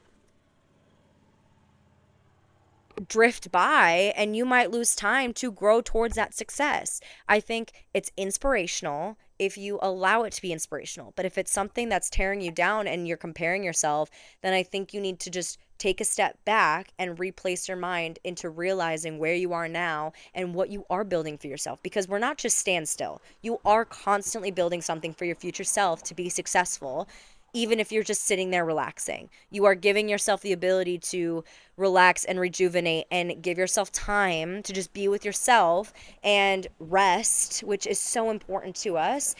drift by and you might lose time to grow towards that success. I think it's inspirational if you allow it to be inspirational. But if it's something that's tearing you down and you're comparing yourself, then I think you need to just take a step back and replace your mind into realizing where you are now and what you are building for yourself. Because we're not just standstill. You are constantly building something for your future self to be successful even if you're just sitting there relaxing. You are giving yourself the ability to relax and rejuvenate and give yourself time to just be with yourself and rest, which is so important to us.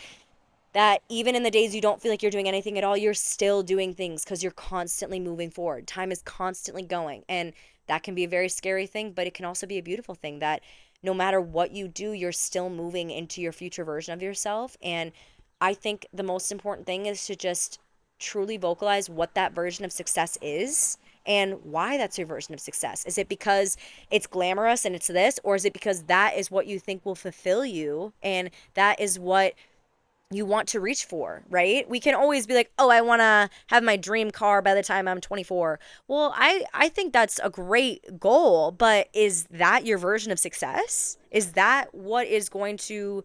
That even in the days you don't feel like you're doing anything at all, you're still doing things because you're constantly moving forward. Time is constantly going. And that can be a very scary thing, but it can also be a beautiful thing that no matter what you do, you're still moving into your future version of yourself. And I think the most important thing is to just truly vocalize what that version of success is and why that's your version of success. Is it because it's glamorous and it's this, or is it because that is what you think will fulfill you and that is what you want to reach for, right? We can always be like, oh, I want to have my dream car by the time I'm 24. Well, I think that's a great goal, but is that your version of success? Is that what is going to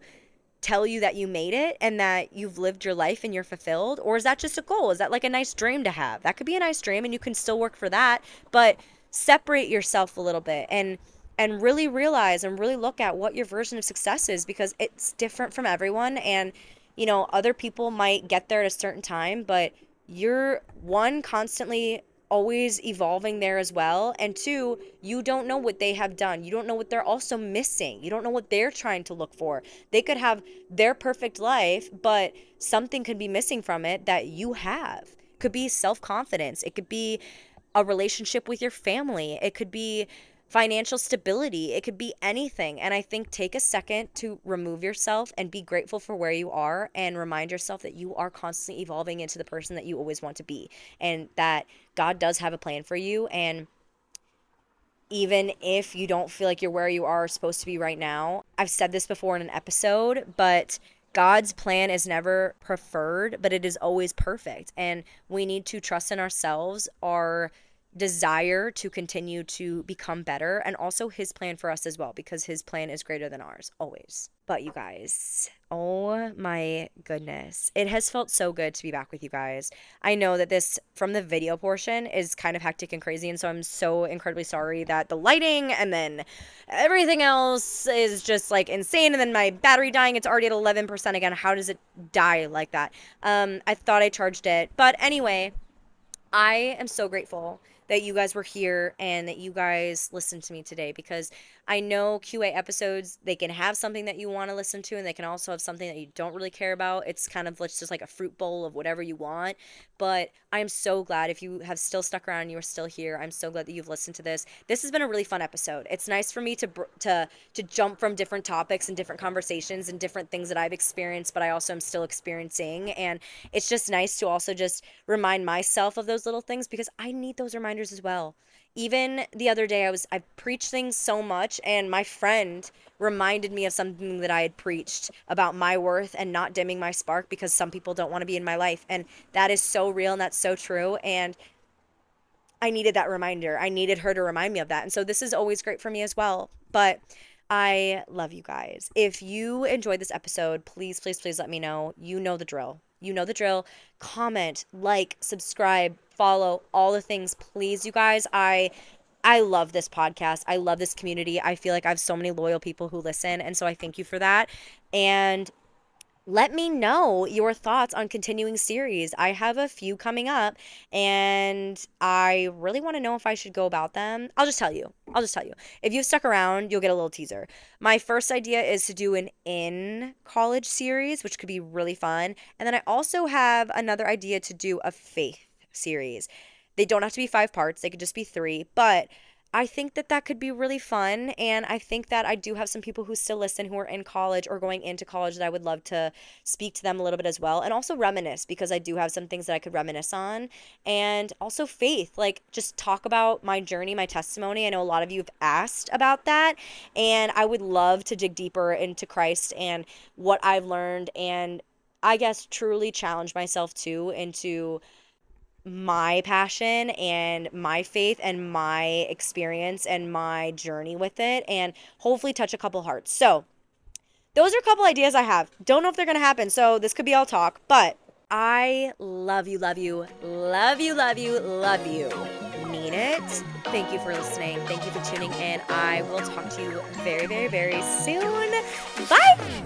tell you that you made it and that you've lived your life and you're fulfilled? Or is that just a goal? Is that like a nice dream to have? That could be a nice dream and you can still work for that, but separate yourself a little bit and really realize and really look at what your version of success is, because it's different from everyone. And other people might get there at a certain time, but you're one, constantly always evolving there as well, and two, you don't know what they have done. You don't know what they're also missing. You don't know what they're trying to look for. They could have their perfect life, but something could be missing from it that you have. It could be self-confidence, it could be a relationship with your family, it could be financial stability, it could be anything. And I think take a second to remove yourself and be grateful for where you are, and remind yourself that you are constantly evolving into the person that you always want to be, and that God does have a plan for you. And even if you don't feel like you're where you are supposed to be right now, I've said this before in an episode, but God's plan is never preferred, but it is always perfect. And we need to trust in ourselves, our desire to continue to become better, and also his plan for us as well, because his plan is greater than ours always. But you guys, oh my goodness, it has felt so good to be back with you guys. I know that this from the video portion is kind of hectic and crazy, and so I'm so incredibly sorry that the lighting and then everything else is just like insane, and then my battery dying, it's already at 11% again. How does it die like that? I thought I charged it, but anyway, I am so grateful that you guys were here and that you guys listened to me today, because I know QA episodes, they can have something that you want to listen to, and they can also have something that you don't really care about. It's kind of just like a fruit bowl of whatever you want. But I'm so glad if you have still stuck around and you are still here. I'm so glad that you've listened to this. This has been a really fun episode. It's nice for me to jump from different topics and different conversations and different things that I've experienced, but I also am still experiencing. And it's just nice to also just remind myself of those little things, because I need those reminders as well. Even the other day, I preached things so much, and my friend reminded me of something that I had preached about my worth and not dimming my spark, because some people don't want to be in my life. And that is so real, and that's so true. And I needed that reminder. I needed her to remind me of that. And so this is always great for me as well. But I love you guys. If you enjoyed this episode, please, please, please let me know. You know the drill. You know the drill. Comment, like, subscribe, follow, all the things, please, you guys. I love this podcast. I love this community. I feel like I have so many loyal people who listen, and so I thank you for that. And let me know your thoughts on continuing series. I have a few coming up, and I really want to know if I should go about them. I'll just tell you. If you've stuck around, you'll get a little teaser. My first idea is to do an in college series, which could be really fun. And then I also have another idea to do a faith series. They don't have to be 5 parts, they could just be 3, but I think that that could be really fun. And I think that I do have some people who still listen who are in college or going into college that I would love to speak to them a little bit as well. And also reminisce, because I do have some things that I could reminisce on. And also faith, like just talk about my journey, my testimony. I know a lot of you have asked about that. And I would love to dig deeper into Christ and what I've learned. And I guess truly challenge myself too into my passion and my faith and my experience and my journey with it, and hopefully touch a couple hearts. So those are a couple ideas I have. Don't know if they're going to happen, so this could be all talk, but I love you, love you, love you, love you, love you. Mean it. Thank you for listening. Thank you for tuning in. I will talk to you very, very, very soon. Bye.